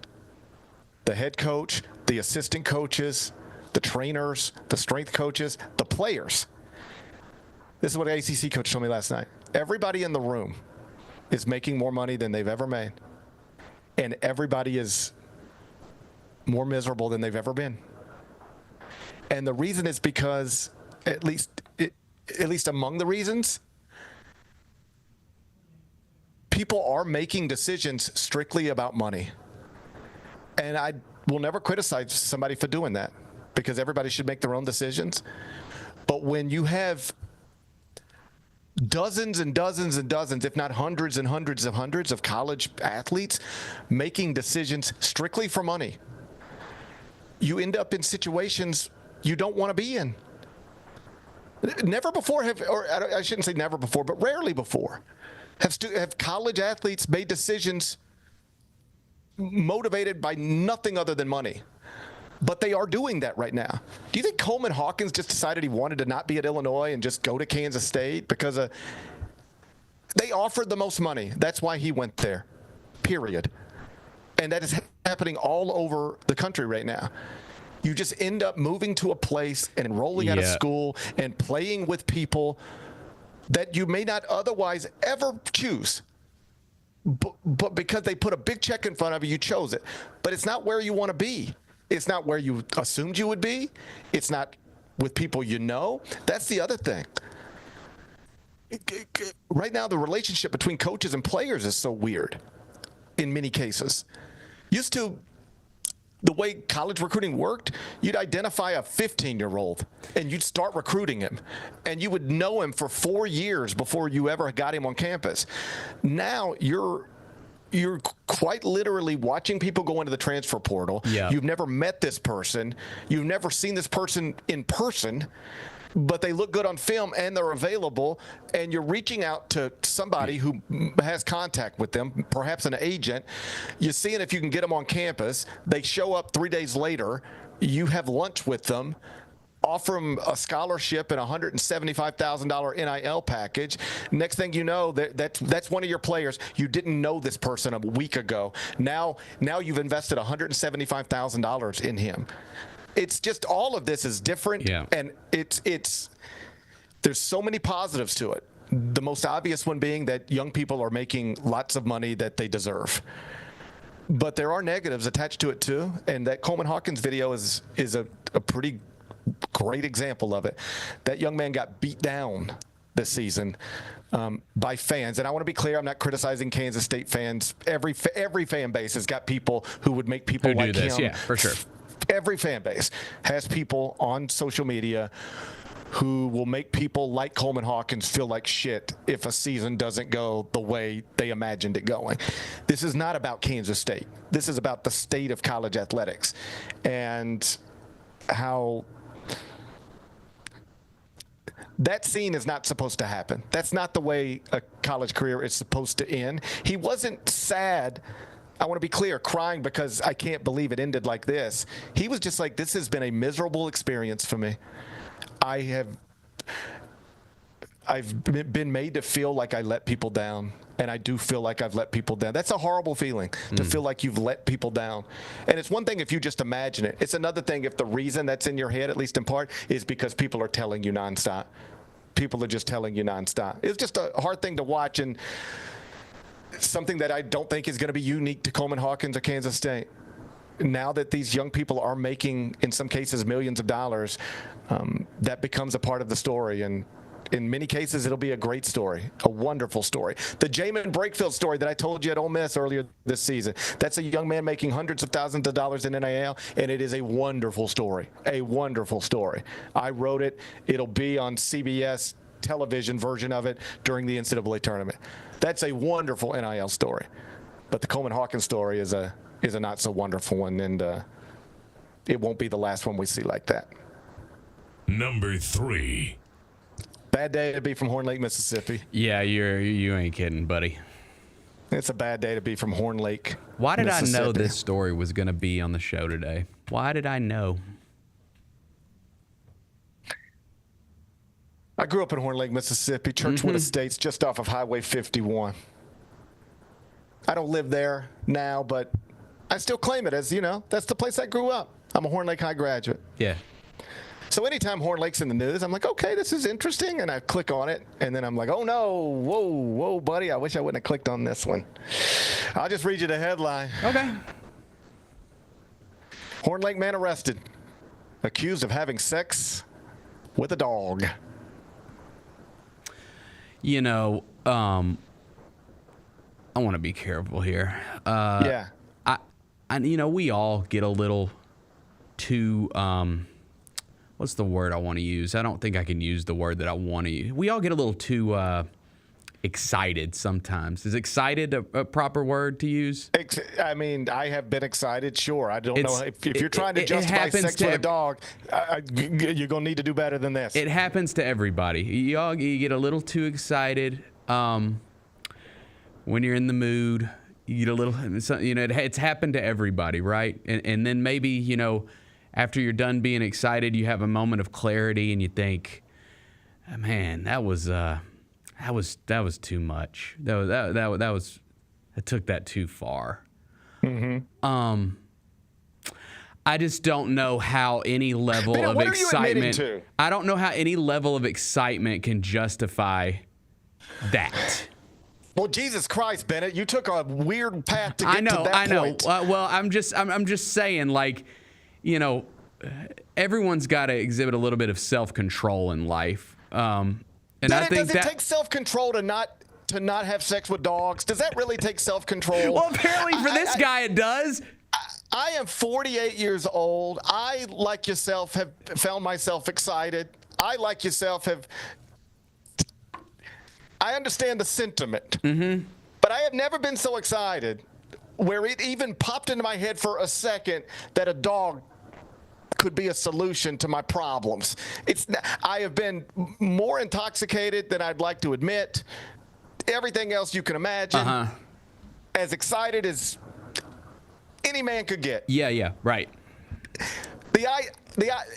The head coach, the assistant coaches, the trainers, the strength coaches, the players. This is what an ACC coach told me last night. Everybody in the room is making more money than they've ever made. And everybody is more miserable than they've ever been. And the reason is because, at least among the reasons, people are making decisions strictly about money. And I will never criticize somebody for doing that, because everybody should make their own decisions. But when you have dozens and dozens and dozens, if not hundreds and hundreds of college athletes making decisions strictly for money, you end up in situations you don't want to be in. Never before I shouldn't say never before, but rarely before, have college athletes made decisions motivated by nothing other than money. But they are doing that right now. Do you think Coleman Hawkins just decided he wanted to not be at Illinois and just go to Kansas State because they offered the most money? That's why he went there, period. And that is happening all over the country right now. You just end up moving to a place and enrolling out of school and playing with people that you may not otherwise ever choose. But because they put a big check in front of you, you chose it. But it's not where you want to be. It's not where you assumed you would be. It's not with people you know. That's the other thing. Right now, the relationship between coaches and players is so weird in many cases. Used to, the way college recruiting worked, you'd identify a 15-year-old and you'd start recruiting him, and you would know him for 4 years before you ever got him on campus. Now you're quite literally watching people go into the transfer portal. Yeah. You've never met this person. You've never seen this person in person, but they look good on film and they're available, and you're reaching out to somebody who has contact with them, perhaps an agent. You're seeing if you can get them on campus. They show up 3 days later. You have lunch with them, offer them a scholarship and a $175,000 NIL package. Next thing you know, that's one of your players. You didn't know this person a week ago. Now you've invested $175,000 in him. It's just, all of this is different, and it's there's so many positives to it. The most obvious one being that young people are making lots of money that they deserve. But there are negatives attached to it too, and that Coleman Hawkins video is a pretty great example of it. That young man got beat down this season by fans. And I want to be clear, I'm not criticizing Kansas State fans. Every fan base has got people who would make people like him. Yeah, for sure. Every fan base has people on social media who will make people like Coleman Hawkins feel like shit if a season doesn't go the way they imagined it going. This is not about Kansas State. This is about the state of college athletics and how that scene is not supposed to happen. That's not the way a college career is supposed to end. He wasn't sad, I want to be clear, crying because I can't believe it ended like this. He was just like, this has been a miserable experience for me. I've been made to feel like I let people down, and I do feel like I've let people down. That's a horrible feeling, to feel like you've let people down. And it's one thing if you just imagine it. It's another thing if the reason that's in your head, at least in part, is because people are telling you nonstop. People are just telling you nonstop. It's just a hard thing to watch, and something that I don't think is going to be unique to Coleman Hawkins or Kansas State. Now that these young people are making, in some cases, millions of dollars, that becomes a part of the story. And In many cases, it'll be a great story, a wonderful story. The Jamin Brakefield story that I told you at Ole Miss earlier this season, that's a young man making hundreds of thousands of dollars in NIL, and it is a wonderful story, a wonderful story. I wrote it. It'll be on CBS television version of it during the NCAA tournament. That's a wonderful NIL story. But the Coleman Hawkins story is a not so wonderful one, and it won't be the last one we see like that. Number 3. Bad day to be from Horn Lake, Mississippi. Yeah, you ain't kidding, buddy. It's a bad day to be from Horn Lake. Why did I know this story was going to be on the show today? Why did I know? I grew up in Horn Lake, Mississippi, Churchwood Estates, just off of Highway 51. I don't live there now, but I still claim it as, that's the place I grew up. I'm a Horn Lake High graduate. Yeah. So anytime Horn Lake's in the news, I'm like, okay, this is interesting. And I click on it. And then I'm like, oh, no. Whoa, buddy. I wish I wouldn't have clicked on this one. I'll just read you the headline. Okay. Horn Lake man arrested, accused of having sex with a dog. I want to be careful here. Yeah. We all get a little too, what's the word I want to use? I don't think I can use the word that I want to use. We all get a little too excited sometimes. Is excited a proper word to use? I have been excited, sure. I don't know. If you're trying to justify sex with a dog, you're going to need to do better than this. It happens to everybody. You get a little too excited when you're in the mood. You get a little, it's happened to everybody, right? And then maybe, after you're done being excited, you have a moment of clarity and you think, man, that was too much. I took that too far. Mm-hmm. I just don't know how any level of excitement. I don't know how any level of excitement can justify that. Well, Jesus Christ, Bennett, you took a weird path to get to that point. I know. Well, I'm just saying, everyone's got to exhibit a little bit of self-control in life. And I think does it take self-control to not have sex with dogs? Does that really take self-control? Well, apparently for this guy it does. I am 48 years old. I, like yourself, have found myself excited. I, like yourself, I understand the sentiment. Mm-hmm. But I have never been so excited where it even popped into my head for a second that a dog could be a solution to my problems. I have been more intoxicated than I'd like to admit. Everything else you can imagine. As excited as any man could get. Yeah, right.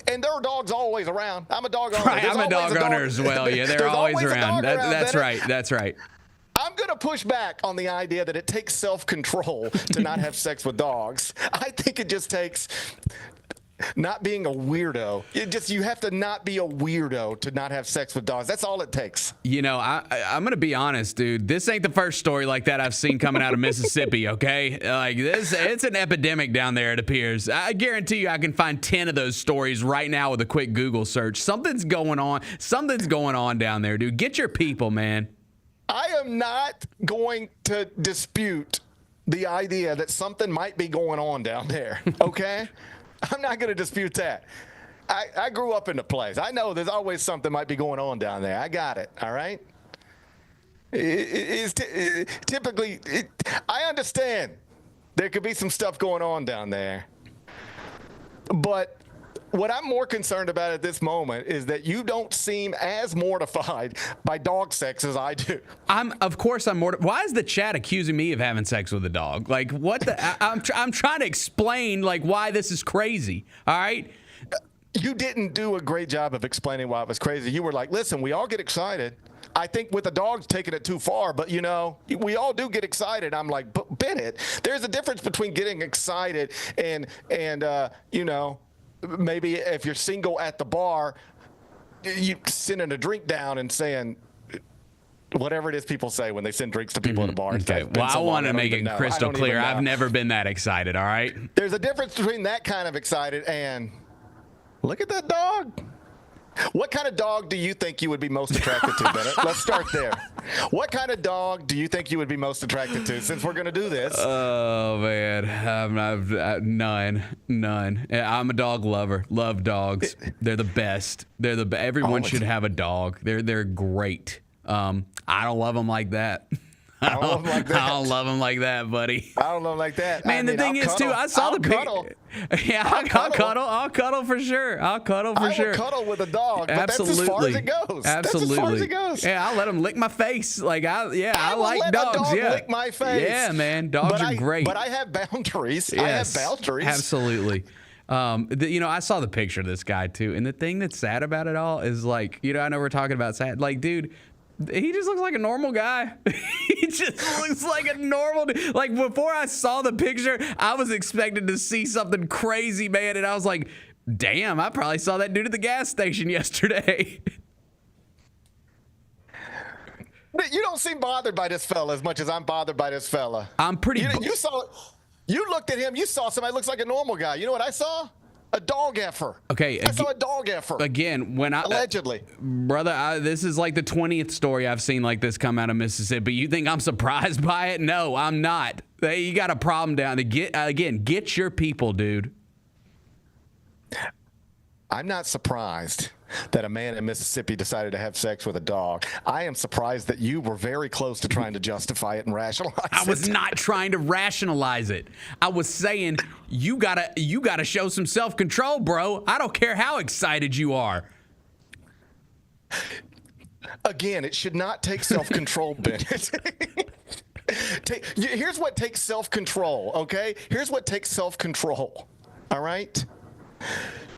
And there are dogs always around. I'm a dog owner. Right, I'm a dog owner as well. Yeah, they're always around. That's right. That's right. I'm going to push back on the idea that it takes self-control to not have sex with dogs. I think it just takes not being a weirdo. You have to not be a weirdo to not have sex with dogs. That's all it takes. I'm going to be honest, dude. This ain't the first story like that I've seen coming out of Mississippi, okay? It's an epidemic down there, it appears. I guarantee you I can find 10 of those stories right now with a quick Google search. Something's going on. Something's going on down there, dude. Get your people, man. I am not going to dispute the idea that something might be going on down there, okay? I'm not going to dispute that. I grew up in the place. I know there's always something might be going on down there. I got it, all right? Typically, I understand there could be some stuff going on down there. But what I'm more concerned about at this moment is that you don't seem as mortified by dog sex as I do. Of course I'm mortified. Why is the chat accusing me of having sex with a dog? Like, what the? I'm trying to explain, why this is crazy, all right? You didn't do a great job of explaining why it was crazy. You were like, listen, we all get excited. I think with the dogs taking it too far, but, we all do get excited. I'm like, but Bennett, there's a difference between getting excited and maybe if you're single at the bar, you sending a drink down and saying whatever it is people say when they send drinks to people at a bar. Okay. Well, I want to make it crystal clear. I've never been that excited, all right? There's a difference between that kind of excited and look at that dog. What kind of dog do you think you would be most attracted to, Bennett? Let's start there. What kind of dog do you think you would be most attracted to, since we're going to do this? Oh, man. None. I'm a dog lover. Love dogs. They're the best. Everyone should have a dog. They're great. I don't love them like that. I don't love them like that, buddy. I don't love them like that. Man, the thing is, too, I saw the picture. Yeah, I'll cuddle for sure. I'll cuddle for sure. I will cuddle with a dog, but Absolutely. that's as far as it goes. Absolutely. That's as far as it goes. Yeah, I'll let them lick my face. I like let dogs. A dog yeah, lick my face. Yeah, man, dogs are great. But I have boundaries. Yes, I have boundaries. Absolutely. I saw the picture of this guy too, and the thing that's sad about it all is I know we're talking about sad, dude. He just looks like a normal guy. He just looks like a normal dude. Before I saw the picture, I was expecting to see something crazy, man. And I was like, damn, I probably saw that dude at the gas station yesterday. You don't seem bothered by this fella as much as I'm bothered by this fella. I'm pretty... You looked at him, you saw somebody looks like a normal guy. You know what I saw? A dog effer. Okay. I saw a dog effer. Again, allegedly. Brother, this is like the 20th story I've seen like this come out of Mississippi. You think I'm surprised by it? No, I'm not. You got a problem down there. Get your people, dude. I'm not surprised that a man in Mississippi decided to have sex with a dog. I am surprised that you were very close to trying to justify it and rationalize it. I was not trying to rationalize it. I was saying you gotta show some self-control, bro. I don't care how excited you are. Again, it should not take self-control, Bennett. Here's what takes self-control, okay? Here's what takes self-control, all right?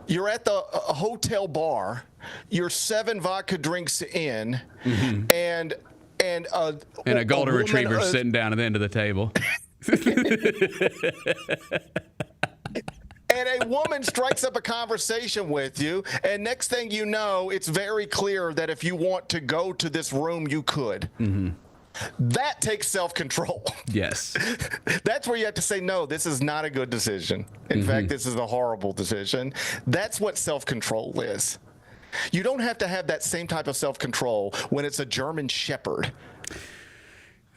You're at the hotel bar, you're 7 vodka drinks in, and a golden retriever sitting down at the end of the table. And a woman strikes up a conversation with you, and next thing you know, it's very clear that if you want to go to this room, you could. That takes self-control. Yes. That's where you have to say, no, this is not a good decision. In fact, this is a horrible decision. That's what self-control is. You don't have to have that same type of self-control when it's a German Shepherd.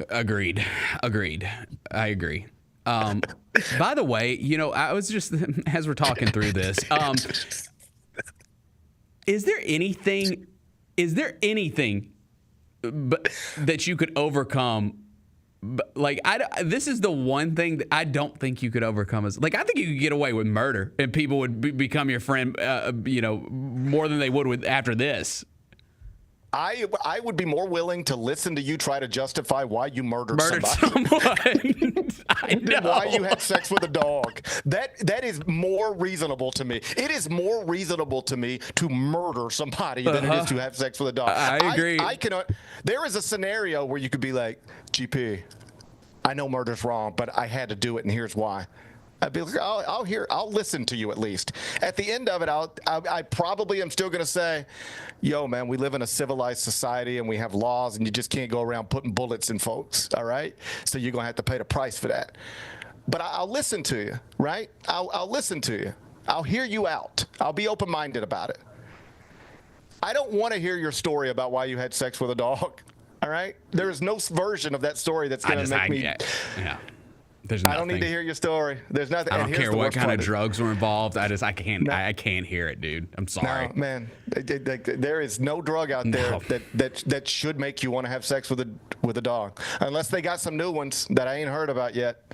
Agreed. I agree. By the way, I was just, as we're talking through this, is there anything that you could overcome? This is the one thing that I don't think you could overcome. I think you could get away with murder and people would become your friend, more than they would after this. I would be more willing to listen to you try to justify why you murdered someone. I know. Why you had sex with a dog. That is more reasonable to me. It is more reasonable to me to murder somebody than it is to have sex with a dog. I agree. There is a scenario where you could be like, GP, I know murder's wrong, but I had to do it, and here's why. I'd be like, I'll listen to you at least. At the end of it, I probably am still going to say, yo, man, we live in a civilized society and we have laws and you just can't go around putting bullets in folks, all right? So you're going to have to pay the price for that. But I'll listen to you, right? I'll listen to you. I'll hear you out. I'll be open-minded about it. I don't want to hear your story about why you had sex with a dog, all right? There is no version of that story that's going to make me... Yeah. I don't need to hear your story. There's nothing. I don't care what kind of drugs were involved. I can't hear it, dude. I'm sorry. No, man. There is no drug out there that should make you want to have sex with a dog, unless they got some new ones that I ain't heard about yet.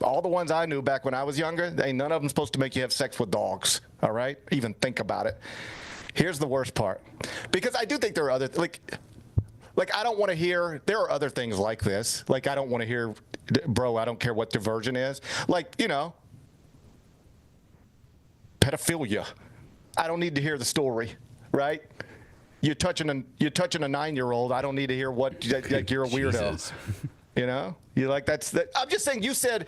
All the ones I knew back when I was younger, ain't none of them supposed to make you have sex with dogs. All right, even think about it. Here's the worst part, because I do think there are other I don't want to hear, there are other things like this. I don't want to hear, bro, I don't care what the version is. Pedophilia. I don't need to hear the story, right? You're touching a 9-year-old. I don't need to hear what, you're a weirdo. I'm just saying, you said,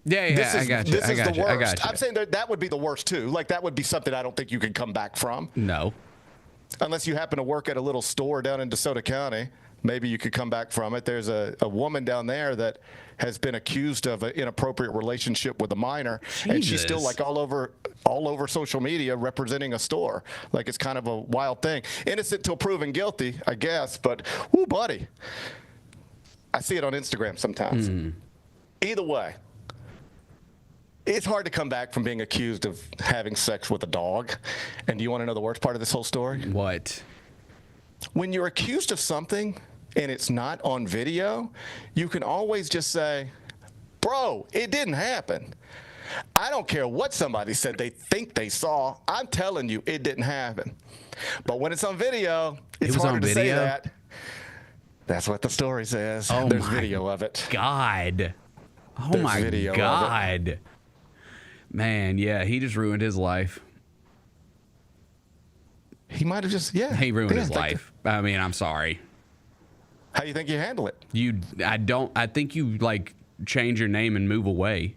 I got you. This is the worst. I'm saying that would be the worst too. That would be something I don't think you could come back from. No. Unless you happen to work at a little store down in DeSoto County. maybe you could come back from it. There's a woman down there that has been accused of an inappropriate relationship with a minor, and she's still like all over social media representing a store. Like, it's kind of a wild thing. Innocent till proven guilty, I guess, but whoo, buddy. I see it on Instagram sometimes. Either way, it's hard to come back from being accused of having sex with a dog. And do you want to know the worst part of this whole story? What? When you're accused of something and it's not on video, you can always just say, bro, it didn't happen. I don't care what somebody said they think they saw. I'm telling you, it didn't happen. But when it's on video, it's harder to say that. That's what the story says. Oh, there's video of it. God. Oh, There's my video God. Man, yeah, he just ruined his life. He might have just, He ruined his life. I mean, I'm sorry. How do you think you handle it? I think you, like, change your name and move away.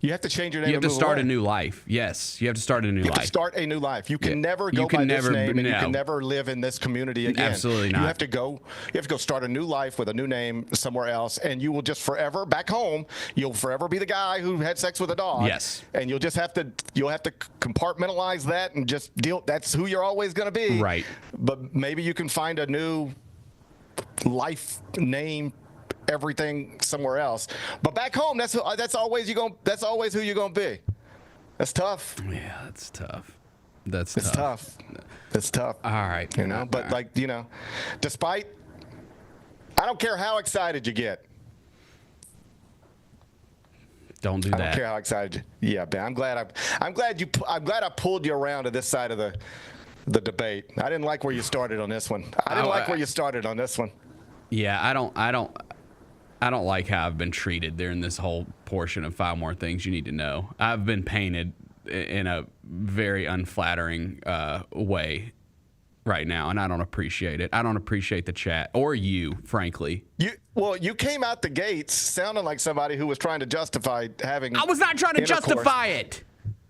You have to change your name. You have to start away. a new life. Yes, you have to start a new life. You have to start a new life. You can never go by this name, and you can never live in this community again. Absolutely not. You have to go start a new life with a new name somewhere else, and you will just forever back home. You'll forever be the guy who had sex with a dog. Yes. And you'll have to compartmentalize that and just deal. That's who you're always going to be. Right. But maybe you can find a new life name. Everything somewhere else, but back home, that's always who you're gonna be. That's tough. Yeah, that's tough. It's tough. It's tough. All right, but despite, I don't care how excited you get. Don't do that. I don't care how excited. Yeah, Ben. I'm glad I pulled you around to this side of the debate. I didn't like where you started on this one. Yeah, I don't like how I've been treated during this whole portion of 5 More Things You Need to Know. I've been painted in a very unflattering way right now, and I don't appreciate it. I don't appreciate the chat or you, frankly. You came out the gates sounding like somebody who was trying to justify having. I was not trying to justify it.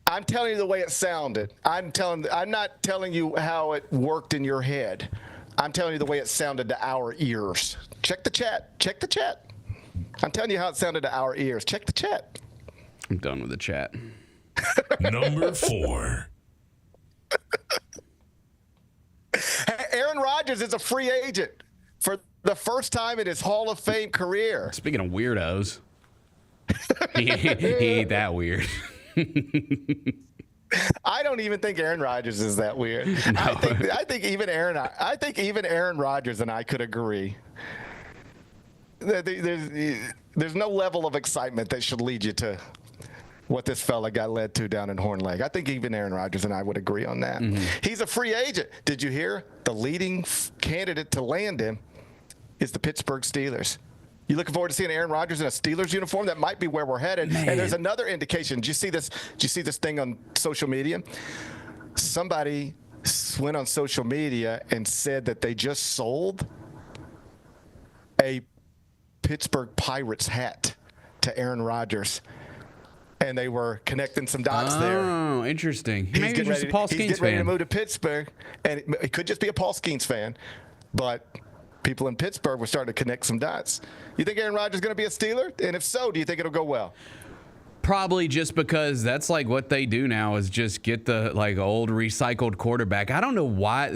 I'm telling you the way it sounded. I'm not telling you how it worked in your head. I'm telling you the way it sounded to our ears. Check the chat. I'm telling you how it sounded to our ears. Check the chat. I'm done with the chat. Number 4. Aaron Rodgers is a free agent for the first time in his Hall of Fame career. Speaking of weirdos, he ain't that weird. I don't even think Aaron Rodgers is that weird. No. I think even Aaron Rodgers and I could agree. There's no level of excitement that should lead you to what this fella got led to down in Horn Lake. I think even Aaron Rodgers and I would agree on that. Mm-hmm. He's a free agent. Did you hear? The leading candidate to land him is the Pittsburgh Steelers. You looking forward to seeing Aaron Rodgers in a Steelers uniform? That might be where we're headed. Man. And there's another indication. Did you see this thing on social media? Somebody went on social media and said that they just sold a Pittsburgh Pirates hat to Aaron Rodgers, and they were connecting some dots there. Oh, interesting. Maybe he's just a Paul Skeens fan. He's getting ready to move to Pittsburgh, and it could just be a Paul Skeens fan, but people in Pittsburgh were starting to connect some dots. You think Aaron Rodgers is going to be a Steeler? And if so, do you think it'll go well? Probably just because that's like what they do now is just get the like old recycled quarterback. I don't know why,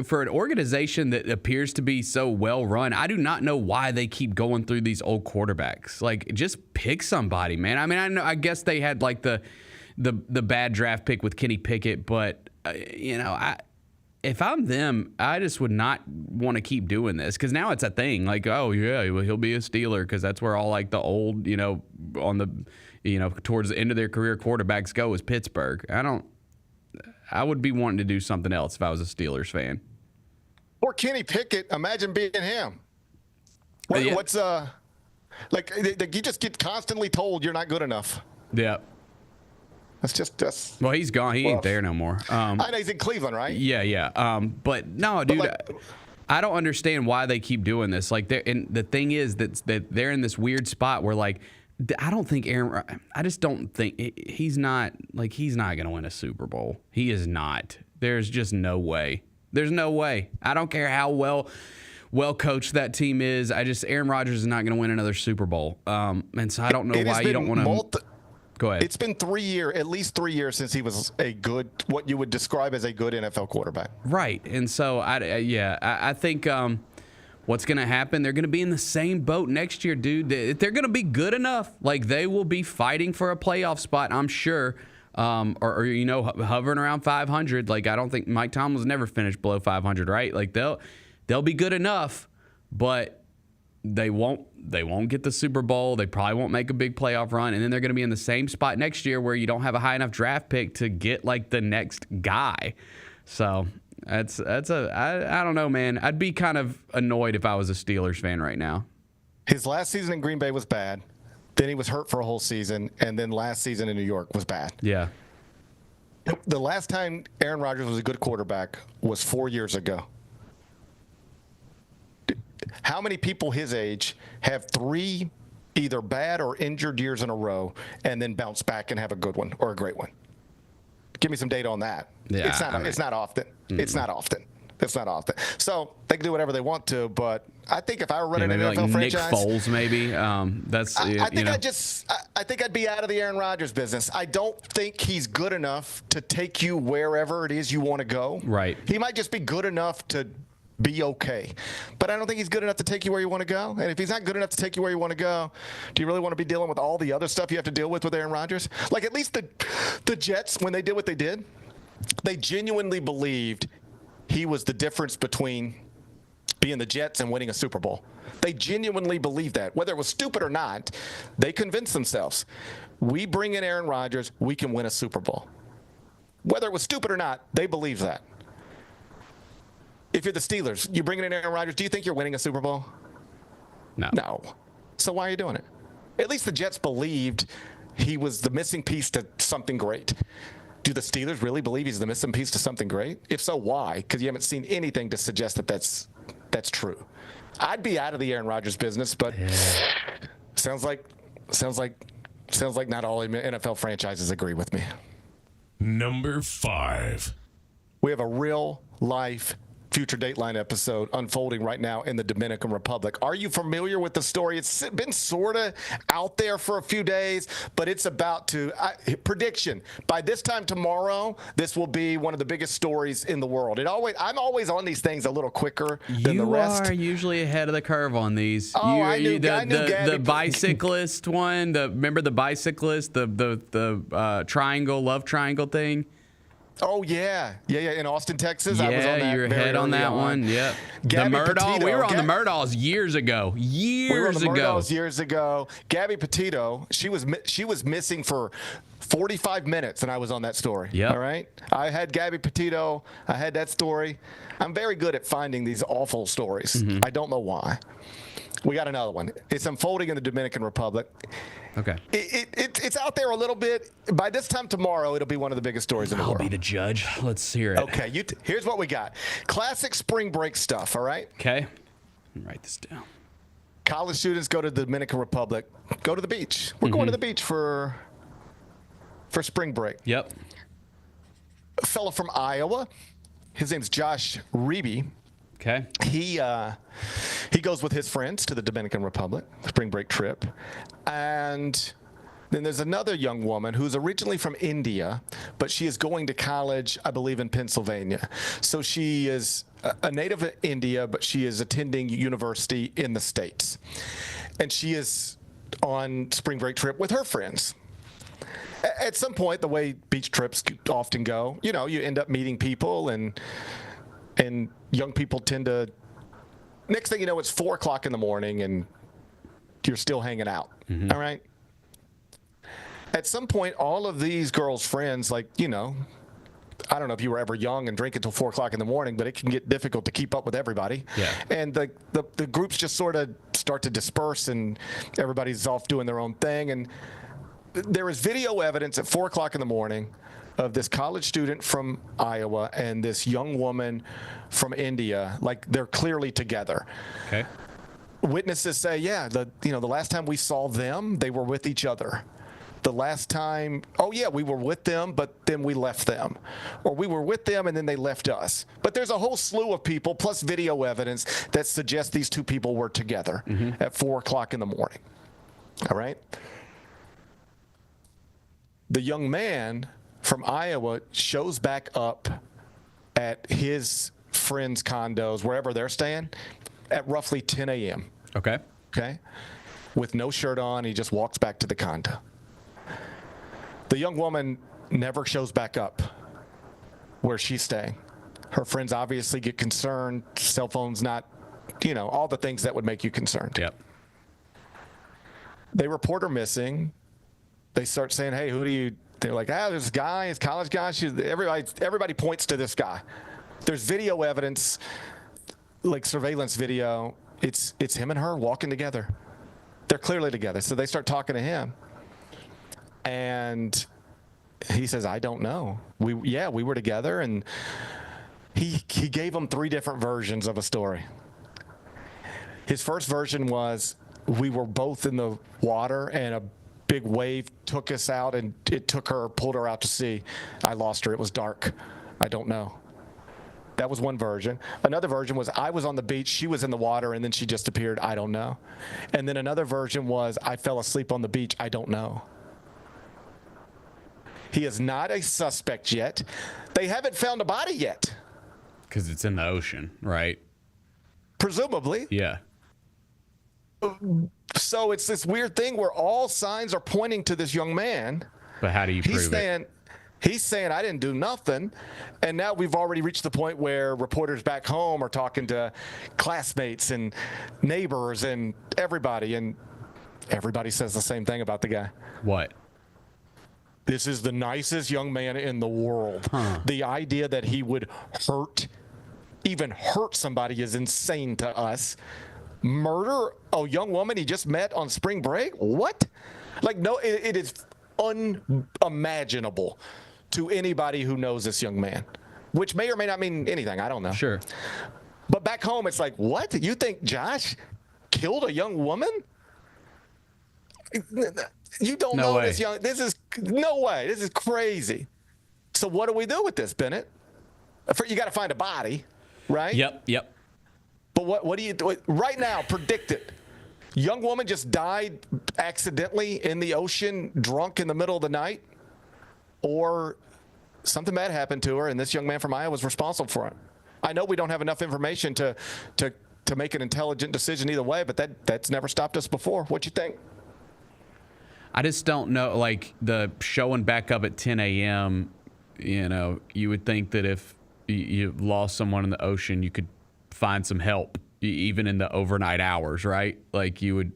for an organization that appears to be so well run, I do not know why they keep going through these old quarterbacks. Like, just pick somebody, man. I mean, I guess they had like the bad draft pick with Kenny Pickett, but if I'm them, I just would not want to keep doing this because now it's a thing. Like, oh yeah, he'll be a Steeler because that's where all like the old, on the. Towards the end of their career, quarterbacks go is Pittsburgh. I would be wanting to do something else if I was a Steelers fan. Or Kenny Pickett, imagine being him. You just get constantly told you're not good enough. Yeah. That's well, he's gone. He ain't there no more. I know he's in Cleveland, right? Yeah. But no, dude. I don't understand why they keep doing this. Like, and the thing is that they're in this weird spot where like. I just don't think he's not going to win a Super Bowl. He is not. There's just no way. There's no way. I don't care how well well coached that team is. Aaron Rodgers is not going to win another Super Bowl. And so I don't know why you don't want to. Go ahead. It's been at least 3 years since he was what you would describe as a good NFL quarterback. Right. And so, I think what's going to happen, they're going to be in the same boat next year, dude. They're going to be good enough. Like, they will be fighting for a playoff spot, I'm sure, hovering around 500. Like, I don't think Mike Tomlin's never finished below 500, right? Like, they'll be good enough, but they won't get the Super Bowl. They probably won't make a big playoff run, and then they're going to be in the same spot next year where you don't have a high enough draft pick to get like the next guy. So I don't know, man. I'd be kind of annoyed if I was a Steelers fan right now. His last season in Green Bay was bad. Then he was hurt for a whole season, and then last season in New York was bad. Yeah. The last time Aaron Rodgers was a good quarterback was 4 years ago. How many people his age have 3 either bad or injured years in a row and then bounce back and have a good one or a great one? Give me some data on that. Yeah, it's not often. Mm-hmm. It's not often. So they can do whatever they want to, but I think if I were running an NFL like franchise, Nick Foles, maybe. I think I'd be out of the Aaron Rodgers business. I don't think he's good enough to take you wherever it is you want to go. Right. He might just be good enough to be okay. But I don't think he's good enough to take you where you want to go. And if he's not good enough to take you where you want to go, do you really want to be dealing with all the other stuff you have to deal with Aaron Rodgers? Like, at least the Jets, when they did what they did, they genuinely believed he was the difference between being the Jets and winning a Super Bowl. They genuinely believed that. Whether it was stupid or not, they convinced themselves, we bring in Aaron Rodgers, we can win a Super Bowl. Whether it was stupid or not, they believed that. If you're the Steelers, you bring in Aaron Rodgers, do you think you're winning a Super Bowl? No. So why are you doing it? At least the Jets believed he was the missing piece to something great. Do the Steelers really believe he's the missing piece to something great? If so, why? Because you haven't seen anything to suggest that that's true. I'd be out of the Aaron Rodgers business, but sounds like not all NFL franchises agree with me. Number 5. We have a real life Future Dateline episode unfolding right now in the Dominican Republic. Are you familiar with the story? It's been sort of out there for a few days, but it's about to, prediction, by this time tomorrow, this will be one of the biggest stories in the world. I'm always on these things a little quicker than the rest. You are usually ahead of the curve on these. Oh, I knew the bicyclist one, remember the bicyclist, the triangle, love triangle thing? Oh, yeah. In Austin, Texas. Yeah, I was on that. You're ahead on that one. Yep. The Murdaugh. We were on the Murdaughs years ago. Years ago. Gabby Petito, she was missing for 45 minutes, and I was on that story. Yep. All right? I had Gabby Petito. I had that story. I'm very good at finding these awful stories. Mm-hmm. I don't know why. We got another one. It's unfolding in the Dominican Republic. Okay. It's out there a little bit. By this time tomorrow, it'll be one of the biggest stories in the world. I'll be the judge. Let's hear it. Okay. Here's what we got. Classic spring break stuff, all right? Okay. Write this down. College students go to the Dominican Republic. Go to the beach. We're going to the beach for spring break. Yep. A fellow from Iowa. His name's Josh Reeby. Okay. He goes with his friends to the Dominican Republic, spring break trip. And then there's another young woman who's originally from India, but she is going to college, I believe, in Pennsylvania. So she is a native of India, but she is attending university in the States. And she is on spring break trip with her friends. At some point, the way beach trips often go, you end up meeting people, and young people tend to, next thing you know, it's 4 o'clock in the morning and you're still hanging out. Mm-hmm. All right. At some point, all of these girls' friends, I don't know if you were ever young and drink until 4 o'clock in the morning, but it can get difficult to keep up with everybody. Yeah. And the groups just sort of start to disperse and everybody's off doing their own thing. And there is video evidence at 4 o'clock in the morning of this college student from Iowa and this young woman from India, they're clearly together. Okay. Witnesses say, the last time we saw them, they were with each other. the last time, oh yeah, we were with them, but then we left them. Or we were with them and then they left us. But there's a whole slew of people, plus video evidence, that suggests these two people were together at 4 o'clock in the morning. All right? The young man from Iowa shows back up at his friends' condos, wherever they're staying, at roughly 10 a.m. Okay. Okay? With no shirt on, he just walks back to the condo. The young woman never shows back up where she's staying. Her friends obviously get concerned. Cell phone's not, all the things that would make you concerned. Yep. They report her missing. They start saying, hey, who do you... They're like, there's this guy, his college guy. Everybody points to this guy. There's video evidence, like surveillance video. It's him and her walking together. They're clearly together. So they start talking to him. And he says, I don't know. We were together. And he gave them 3 different versions of a story. His first version was, we were both in the water and a big wave took us out and it pulled her out to sea. I lost her. It was dark. I don't know. That was one version. Another version was, I was on the beach, she was in the water, and then she just appeared. I don't know. And then another version was, I fell asleep on the beach. I don't know. He is not a suspect yet. They haven't found a body yet. Because it's in the ocean, right? Presumably. Yeah. So it's this weird thing where all signs are pointing to this young man. But how do you prove it? He's saying, I didn't do nothing. And now we've already reached the point where reporters back home are talking to classmates and neighbors and everybody. And everybody says the same thing about the guy. What? This is the nicest young man in the world. Huh. The idea that he would even hurt somebody is insane to us. Murder a young woman he just met on spring break? What? Like, no, it is unimaginable to anybody who knows this young man, which may or may not mean anything. I don't know. Sure. But back home, it's like, what? You think Josh killed a young woman? You don't know this young. This is no way. This is crazy. So what do we do with this, Bennett? You got to find a body, right? Yep. But what do you do right now? Predict it. Young woman just died accidentally in the ocean, drunk in the middle of the night, or something bad happened to her, and this young man from Iowa was responsible for it. I know we don't have enough information to make an intelligent decision either way, but that's never stopped us before. What you think? I just don't know. Like the showing back up at 10 a.m., you would think that if you lost someone in the ocean, you could find some help, even in the overnight hours, right? Like you'd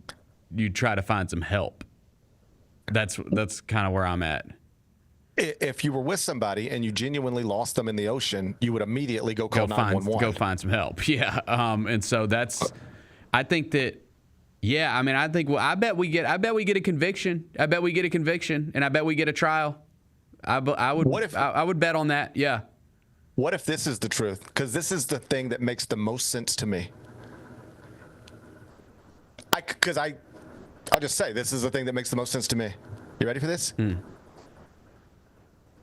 try to find some help. That's kind of where I'm at. If you were with somebody and you genuinely lost them in the ocean, you would immediately go call 911. Go find some help. Yeah. And so I think that. Yeah. I mean, I bet we get a conviction. I bet we get a conviction, and I bet we get a trial. I would bet on that. Yeah. What if this is the truth? Because this is the thing that makes the most sense to me. I'll just say, this is the thing that makes the most sense to me. You ready for this?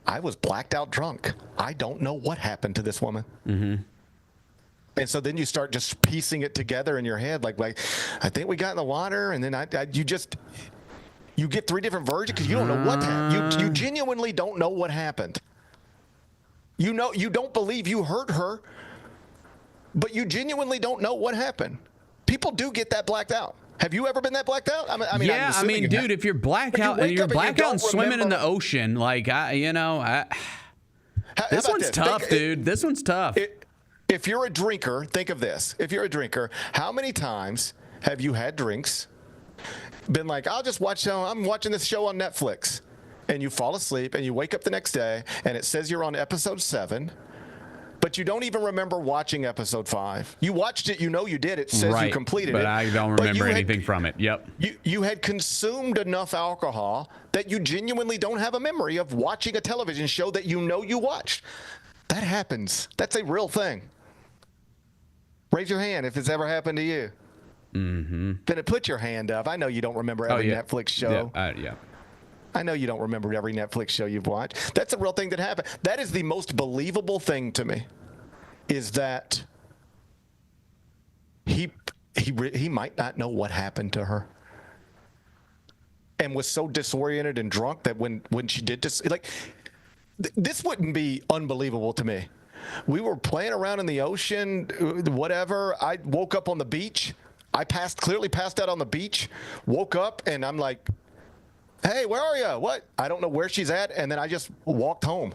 I was blacked out drunk. I don't know what happened to this woman. Mm-hmm. And so then you start just piecing it together in your head. Like I think we got in the water, and then you get 3 different versions because you don't know what happened. You genuinely don't know what happened. You don't believe you hurt her, but you genuinely don't know what happened. People do get that blacked out. Have you ever been that blacked out? Dude, if you're blacked out and swimming in the ocean, like this one's tough, dude. This one's tough. If you're a drinker, think of this. If you're a drinker, how many times have you had drinks, been like, I'm watching this show on Netflix, and you fall asleep and you wake up the next day and it says you're on episode 7, but you don't even remember watching episode 5. You watched it, you did. It says you completed it. But I don't remember anything from it. Yep. You had consumed enough alcohol that you genuinely don't have a memory of watching a television show that you watched. That happens. That's a real thing. Raise your hand if it's ever happened to you. Mm-hmm. Then put your hand up. I know you don't remember every Netflix show. Yeah. I know you don't remember every Netflix show you've watched. That's a real thing that happened. That is the most believable thing to me, is that he might not know what happened to her, and was so disoriented and drunk that when she did this, this wouldn't be unbelievable to me. We were playing around in the ocean, whatever. I woke up on the beach. I clearly passed out on the beach, woke up, and I'm like, hey, where are you? What? I don't know where she's at, and then I just walked home.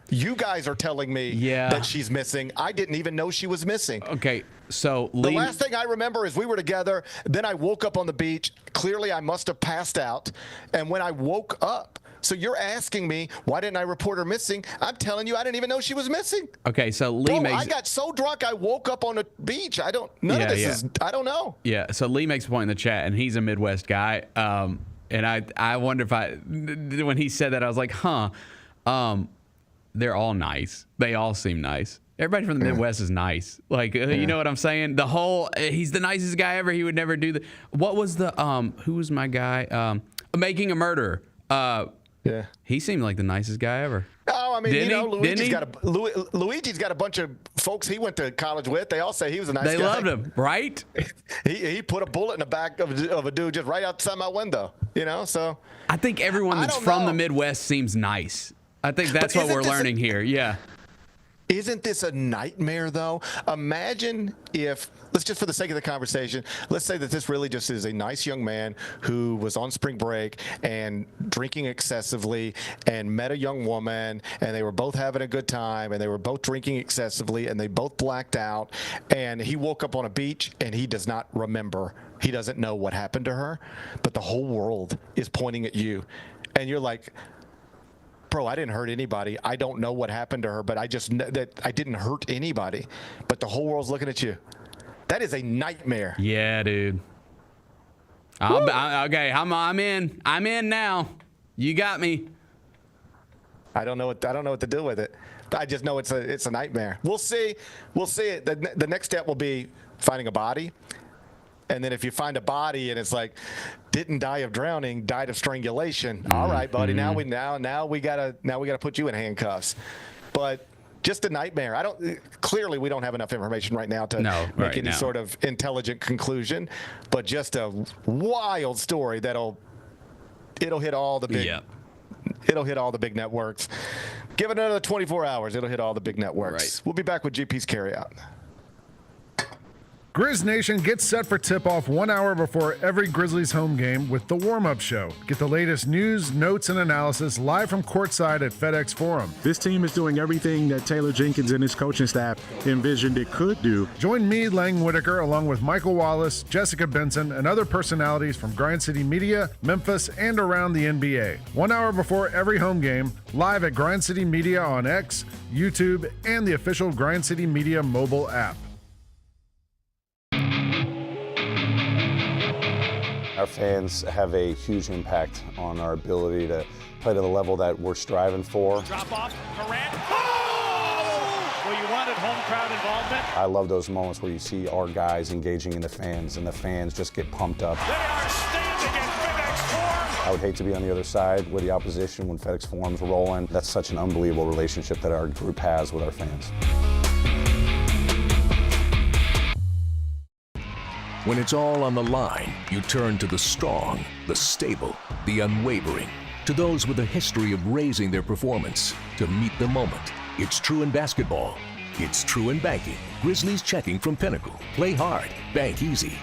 You guys are telling me that she's missing. I didn't even know she was missing. Okay, so the last thing I remember is we were together. Then I woke up on the beach. Clearly, I must have passed out. And when I woke up, so you're asking me, why didn't I report her missing? I'm telling you, I didn't even know she was missing. Okay, so Lee I got so drunk, I woke up on a beach. I don't know. Yeah, so Lee makes a point in the chat, and he's a Midwest guy. And I wonder if when he said that, I was like, they're all nice. They all seem nice. Everybody from the Midwest is nice. You know what I'm saying? He's the nicest guy ever. He would never do that. What was who was my guy? Making a Murderer. Yeah. He seemed like the nicest guy ever. Oh, I mean, Luigi's got a bunch of folks he went to college with. They all say he was a nice guy. They loved him, right? He put a bullet in the back of a dude just right outside my window, so. I think everyone that's from the Midwest seems nice. I think that's what we're learning here. Yeah. Isn't this a nightmare, though? Imagine if, let's just for the sake of the conversation, let's say that this really just is a nice young man who was on spring break and drinking excessively and met a young woman, and they were both having a good time, and they were both drinking excessively, and they both blacked out, and he woke up on a beach, and he does not remember. He doesn't know what happened to her, but the whole world is pointing at you, and you're like, bro, I didn't hurt anybody. I don't know what happened to her, but I just know that I didn't hurt anybody. But the whole world's looking at you. That is a nightmare. Yeah, dude. Okay, I'm in. I'm in now. You got me. I don't know what to do with it. I just know it's a nightmare. We'll see. The next step will be finding a body. And then if you find a body and it's like, didn't die of drowning, died of strangulation. All right, buddy. Now we gotta put you in handcuffs. But just a nightmare. Clearly we don't have enough information right now to make any sort of intelligent conclusion. But just a wild story it'll hit all the big. It'll hit all the big networks. Give it another 24 hours. It'll hit all the big networks. Right. We'll be back with GP's Carryout. Grizz Nation gets set for tip-off 1 hour before every Grizzlies home game with the warm-up show. Get the latest news, notes, and analysis live from courtside at FedEx Forum. This team is doing everything that Taylor Jenkins and his coaching staff envisioned it could do. Join me, Lang Whitaker, along with Michael Wallace, Jessica Benson, and other personalities from Grind City Media, Memphis, and around the NBA. 1 hour before every home game, live at Grind City Media on X, YouTube, and the official Grind City Media mobile app. Our fans have a huge impact on our ability to play to the level that we're striving for. Drop off, Durant. Oh! Well, you wanted home crowd involvement. I love those moments where you see our guys engaging in the fans, and the fans just get pumped up. They are standing in FedEx Forum. I would hate to be on the other side with the opposition when FedEx Forum's rolling. That's such an unbelievable relationship that our group has with our fans. When it's all on the line, you turn to the strong, the stable, the unwavering. To those with a history of raising their performance to meet the moment. It's true in basketball. It's true in banking. Grizzlies Checking from Pinnacle. Play hard. Bank easy.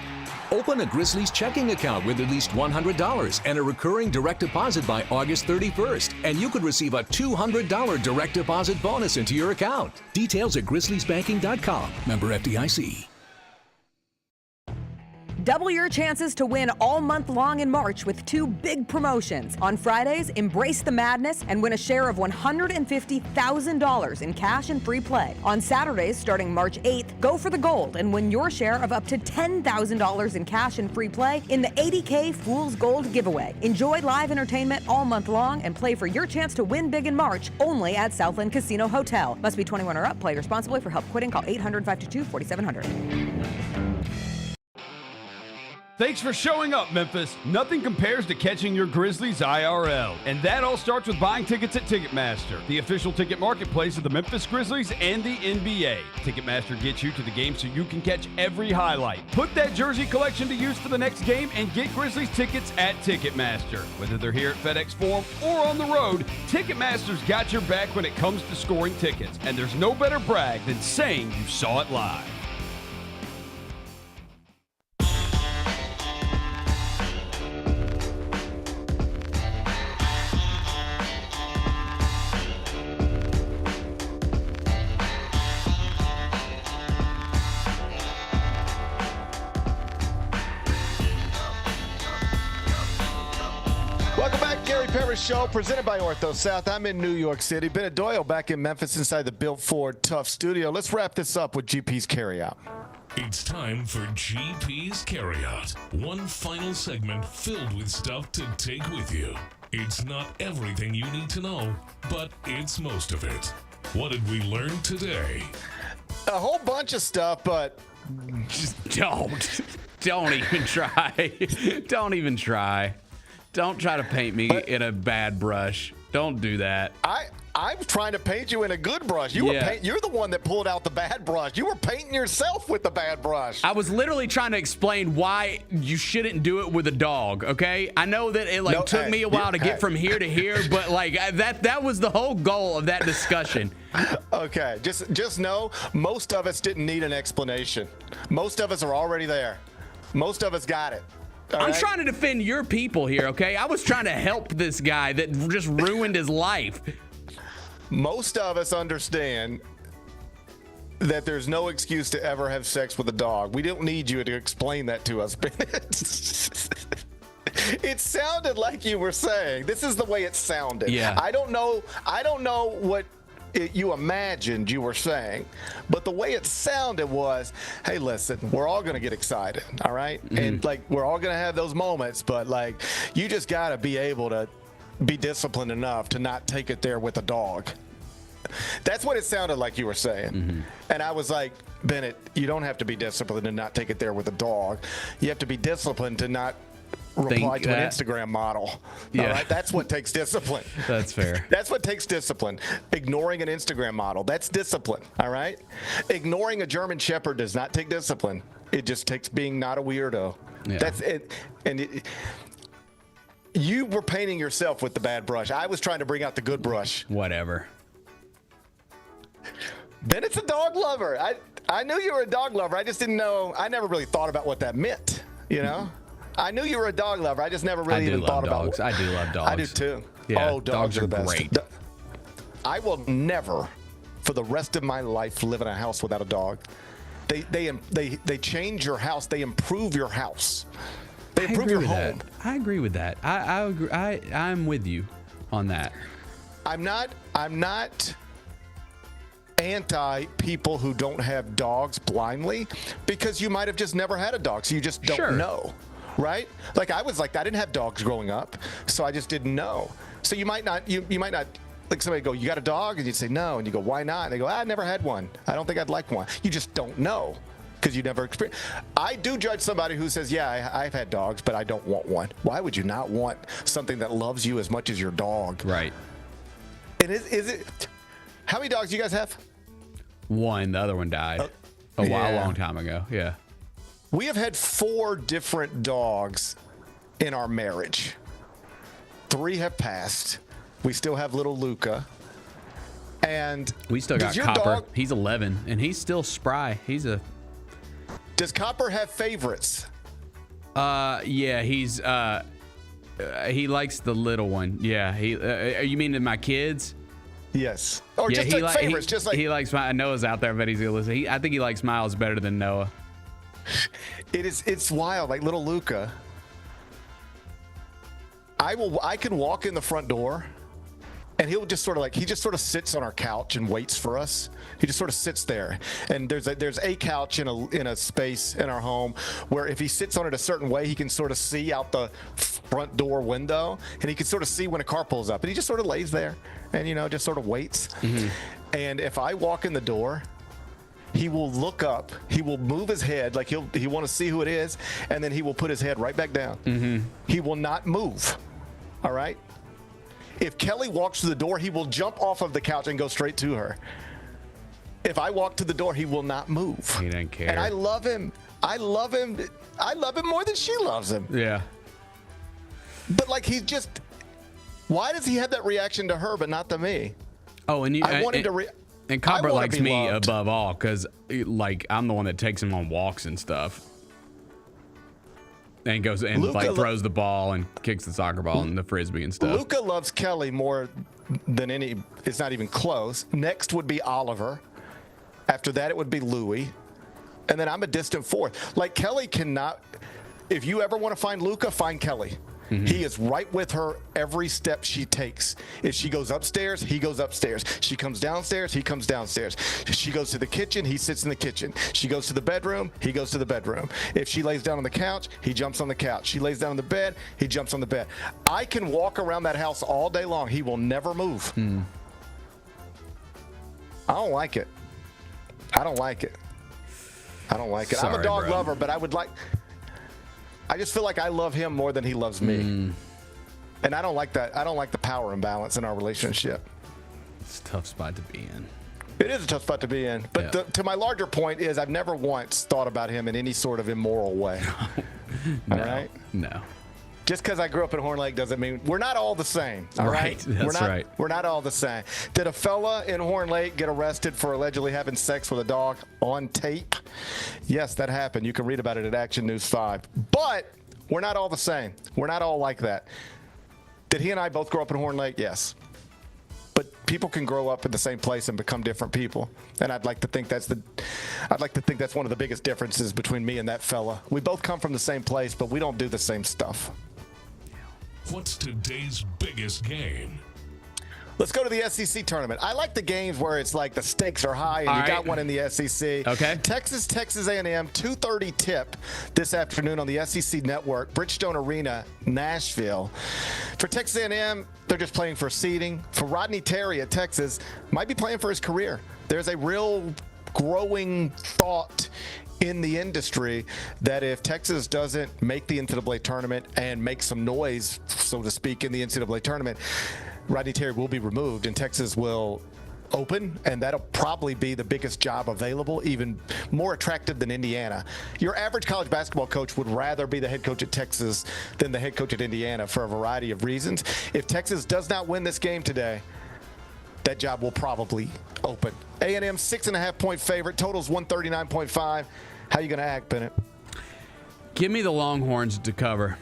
Open a Grizzlies checking account with at least $100 and a recurring direct deposit by August 31st. And you could receive a $200 direct deposit bonus into your account. Details at grizzliesbanking.com. Member FDIC. Double your chances to win all month long in March with two big promotions. On Fridays, embrace the madness and win a share of $150,000 in cash and free play. On Saturdays, starting March 8th, go for the gold and win your share of up to $10,000 in cash and free play in the 80K Fool's Gold giveaway. Enjoy live entertainment all month long and play for your chance to win big in March only at Southland Casino Hotel. Must be 21 or up. Play responsibly. For help quitting, call 800-522-4700. Thanks for showing up, Memphis. Nothing compares to catching your Grizzlies IRL. And that all starts with buying tickets at Ticketmaster, the official ticket marketplace of the Memphis Grizzlies and the NBA. Ticketmaster gets you to the game so you can catch every highlight. Put that jersey collection to use for the next game and get Grizzlies tickets at Ticketmaster. Whether they're here at FedEx Forum or on the road, Ticketmaster's got your back when it comes to scoring tickets. And there's no better brag than saying you saw it live. Parrish Show presented by Ortho South. I'm in New York City. Bennett Doyle back in Memphis inside the Built Ford Tough studio. Let's wrap this up with GP's Carryout. It's time for GP's Carryout. One final segment filled with stuff to take with you. It's not everything you need to know, but it's most of it. What did we learn today? A whole bunch of stuff, but just don't even try. Don't even try. Don't try to paint me in a bad brush. Don't do that. I'm trying to paint you in a good brush. You're the one that pulled out the bad brush. You were painting yourself with the bad brush. I was literally trying to explain why you shouldn't do it with a dog, okay? I know that it took me a while to get from here to here, but that was the whole goal of that discussion. Okay, just know most of us didn't need an explanation. Most of us are already there. Most of us got it. I'm trying to defend your people here, okay? I was trying to help this guy that just ruined his life. Most of us understand that there's no excuse to ever have sex with a dog. We don't need you to explain that to us, Bennett. It sounded like you were saying. This is the way it sounded. Yeah. I don't know what you imagined you were saying, but the way it sounded was, hey, listen, we're all going to get excited, all right? And we're all going to have those moments, but you just got to be able to be disciplined enough to not take it there with a dog. That's what it sounded like you were saying. And I was like, Bennett, you don't have to be disciplined to not take it there with a dog. You have to be disciplined to not reply to an Instagram model. Yeah. All right? That's what takes discipline. That's fair. That's what takes discipline. Ignoring an Instagram model, that's discipline. All right? Ignoring a German Shepherd does not take discipline. It just takes being not a weirdo. Yeah. That's it. And you were painting yourself with the bad brush. I was trying to bring out the good brush. Whatever. Bennett's a dog lover. I knew you were a dog lover. I just didn't know. I never really thought about what that meant, you know? I knew you were a dog lover. I just never really even thought about it. I do love dogs. I do too. Yeah, oh, dogs are the best. Great. I will never, for the rest of my life, live in a house without a dog. They change your house. They improve your house. They improve your home. I agree with that. I agree. I'm with you on that. I'm not anti people who don't have dogs blindly, because you might have just never had a dog, so you just don't know. Right? Like I didn't have dogs growing up, so I just didn't know. So you might not, like somebody go, you got a dog? And you'd say no. And you go, why not? And they go, I never had one. I don't think I'd like one. You just don't know because you never experienced. I do judge somebody who says, yeah, I've had dogs, but I don't want one. Why would you not want something that loves you as much as your dog? Right. And is it, how many dogs do you guys have? One. The other one died a long time ago. Yeah. We have had 4 different dogs in our marriage. 3 have passed. We still have little Luca. And we still got Copper. He's 11, and he's still spry. Does Copper have favorites? Yeah, he likes the little one. Yeah, you mean my kids? Yes. Or just like favorites, he likes Noah's out there, but he's gonna listen. I think he likes Miles better than Noah. It's wild, like little Luca. I can walk in the front door and he'll just sort of sits on our couch and waits for us. He just sort of sits there. And there's a couch in a space in our home where if he sits on it a certain way, he can sort of see out the front door window, and he can sort of see when a car pulls up, and he just sort of lays there and just sort of waits. And if I walk in the door he will look up, he will move his head like he want to see who it is, and then he will put his head right back down. Mm-hmm. He will not move. All right? If Kelly walks to the door, he will jump off of the couch and go straight to her. If I walk to the door, he will not move. He doesn't care. And I love him. I love him more than she loves him. Yeah. But like why does he have that reaction to her but not to me? Oh, and and Copper likes me above all because like I'm the one that takes him on walks and stuff. And goes and like throws the ball and kicks the soccer ball and the frisbee and stuff. Luca loves Kelly more than any. It's not even close. Next would be Oliver. After that, it would be Louis. And then I'm a distant fourth. Like Kelly cannot. If you ever want to find Luca, find Kelly. Mm-hmm. He is right with her every step she takes. If she goes upstairs, he goes upstairs. She comes downstairs, he comes downstairs. She goes to the kitchen, he sits in the kitchen. She goes to the bedroom, he goes to the bedroom. If she lays down on the couch, he jumps on the couch. She lays down on the bed, he jumps on the bed. I can walk around that house all day long. He will never move. I don't like it. I don't like it. Sorry, I'm a dog bro. lover, but I just feel like I love him more than he loves me. And I don't like that. I don't like the power imbalance in our relationship. It's a tough spot to be in. It is a tough spot to be in. But to my larger point is I've never once thought about him in any sort of immoral way. No, all right? No. Just because I grew up in Horn Lake doesn't mean we're not all the same. All right? That's right. We're not all the same. Did a fella in Horn Lake get arrested for allegedly having sex with a dog on tape? Yes, that happened. You can read about it at Action News 5. But we're not all the same. We're not all like that. Did he and I both grow up in Horn Lake? Yes. But people can grow up in the same place and become different people. And I'd like to think that's one of the biggest differences between me and that fella. We both come from the same place, but we don't do the same stuff. What's today's biggest game? Let's go to the SEC tournament. I like the games where it's like the stakes are high and got one in the SEC. Okay. Texas A&M, 2:30 tip this afternoon on the SEC Network, Bridgestone Arena, Nashville. For Texas A&M, they're just playing for seeding. For Rodney Terry at Texas, might be playing for his career. There's a real growing thought in the industry that if Texas doesn't make the NCAA tournament and make some noise, so to speak, in the NCAA tournament, Rodney Terry will be removed and Texas will open, and that'll probably be the biggest job available, even more attractive than Indiana. Your average college basketball coach would rather be the head coach at Texas than the head coach at Indiana for a variety of reasons. If Texas does not win this game today, that job will probably open. A&M 6.5-point favorite, totals 139.5. How you going to act, Bennett? Give me the Longhorns to cover.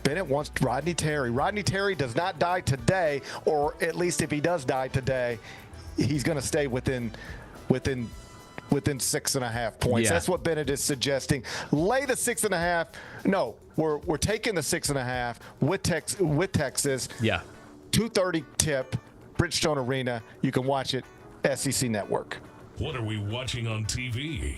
Bennett wants Rodney Terry. Rodney Terry does not die today, or at least if he does die today, he's going to stay within 6.5 points. Yeah. That's what Bennett is suggesting. Lay the 6.5. No, we're taking the 6.5 with Texas. Yeah. 2:30 tip, Bridgestone Arena. You can watch it, SEC Network. What are we watching on TV?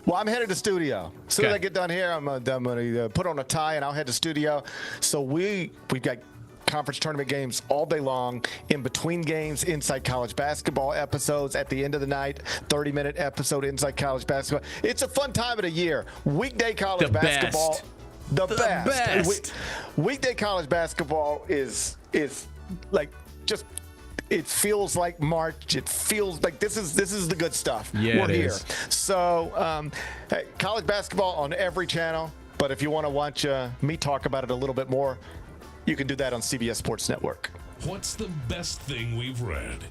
Well, I'm headed to studio. As soon as I get done here, I'm going to put on a tie and I'll head to studio. So we've got conference tournament games all day long, in between games, Inside College Basketball episodes at the end of the night, 30-minute episode Inside College Basketball. It's a fun time of the year. Weekday college basketball. The best. Weekday college basketball is like just. It feels like March. It feels like this is the good stuff. Yeah, We're it here. is. So, hey, college basketball on every channel. But if you want to watch me talk about it a little bit more, you can do that on CBS Sports Network. What's the best thing we've read?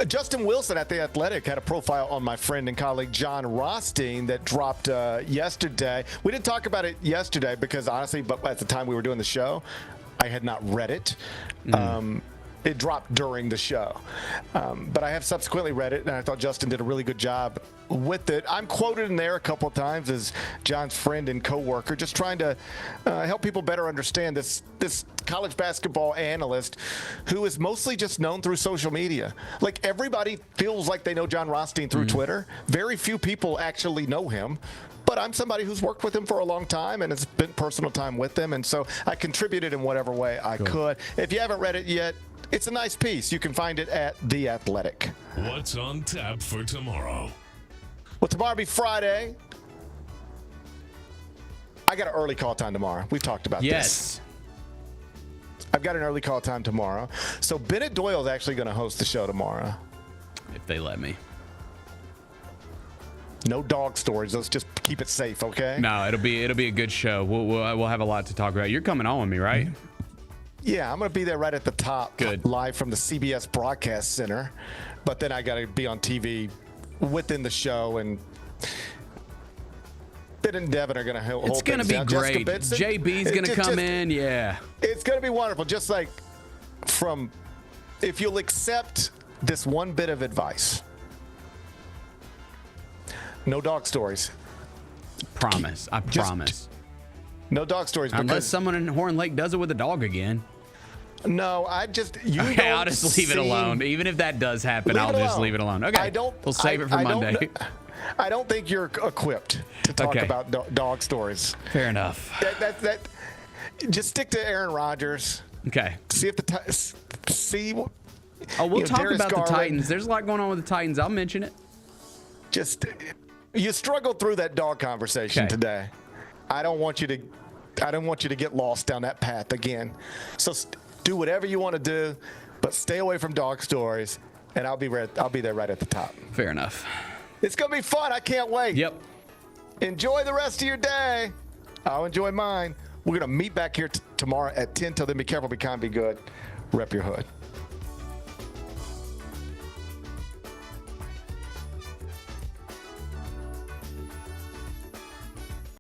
Justin Wilson at The Athletic had a profile on my friend and colleague John Rothstein that dropped yesterday. We didn't talk about it yesterday because, honestly, but at the time we were doing the show, I had not read it. It dropped during the show. But I have subsequently read it, and I thought Justin did a really good job with it. I'm quoted in there a couple of times as John's friend and coworker, just trying to help people better understand this college basketball analyst who is mostly just known through social media. Like, everybody feels like they know John Rothstein through Twitter. Very few people actually know him. But I'm somebody who's worked with him for a long time and has spent personal time with him. And so I contributed in whatever way I could. If you haven't read it yet, it's a nice piece. You can find it at The Athletic. What's on tap for tomorrow? Well, tomorrow be Friday. I got an early call time tomorrow. We've talked about this. I've got an early call time tomorrow. So Bennett Doyle is actually going to host the show tomorrow. If they let me. No dog stories. Let's just keep it safe, okay? No, it'll be a good show. We'll have a lot to talk about. You're coming on with me, right? Yeah, I'm going to be there right at the top. Good. Live from the CBS Broadcast Center. But then I got to be on TV within the show, and Ben and Devin are going to hold It's going to be down. great. JB's going to come in. Yeah. It's going to be wonderful. Just like if you'll accept this one bit of advice. No dog stories. Promise. I promise. No dog stories. Unless someone in Horn Lake does it with a dog again. No, I'll just leave it alone. Even if that does happen, I'll just leave it alone. Okay. We'll save it for Monday. I don't think you're equipped to talk about dog stories. Fair enough. Just stick to Aaron Rodgers. Okay. See if we'll talk Darius about Garland. the Titans. There's a lot going on with the Titans. I'll mention it. You struggled through that dog conversation today. I don't want you to get lost down that path again. So do whatever you want to do, but stay away from dog stories, and I'll be there right at the top. Fair enough. It's gonna be fun. I can't wait. Yep. Enjoy the rest of your day. I'll enjoy mine. We're gonna meet back here tomorrow at 10. Till then, be careful, be kind, be good. Rep your hood.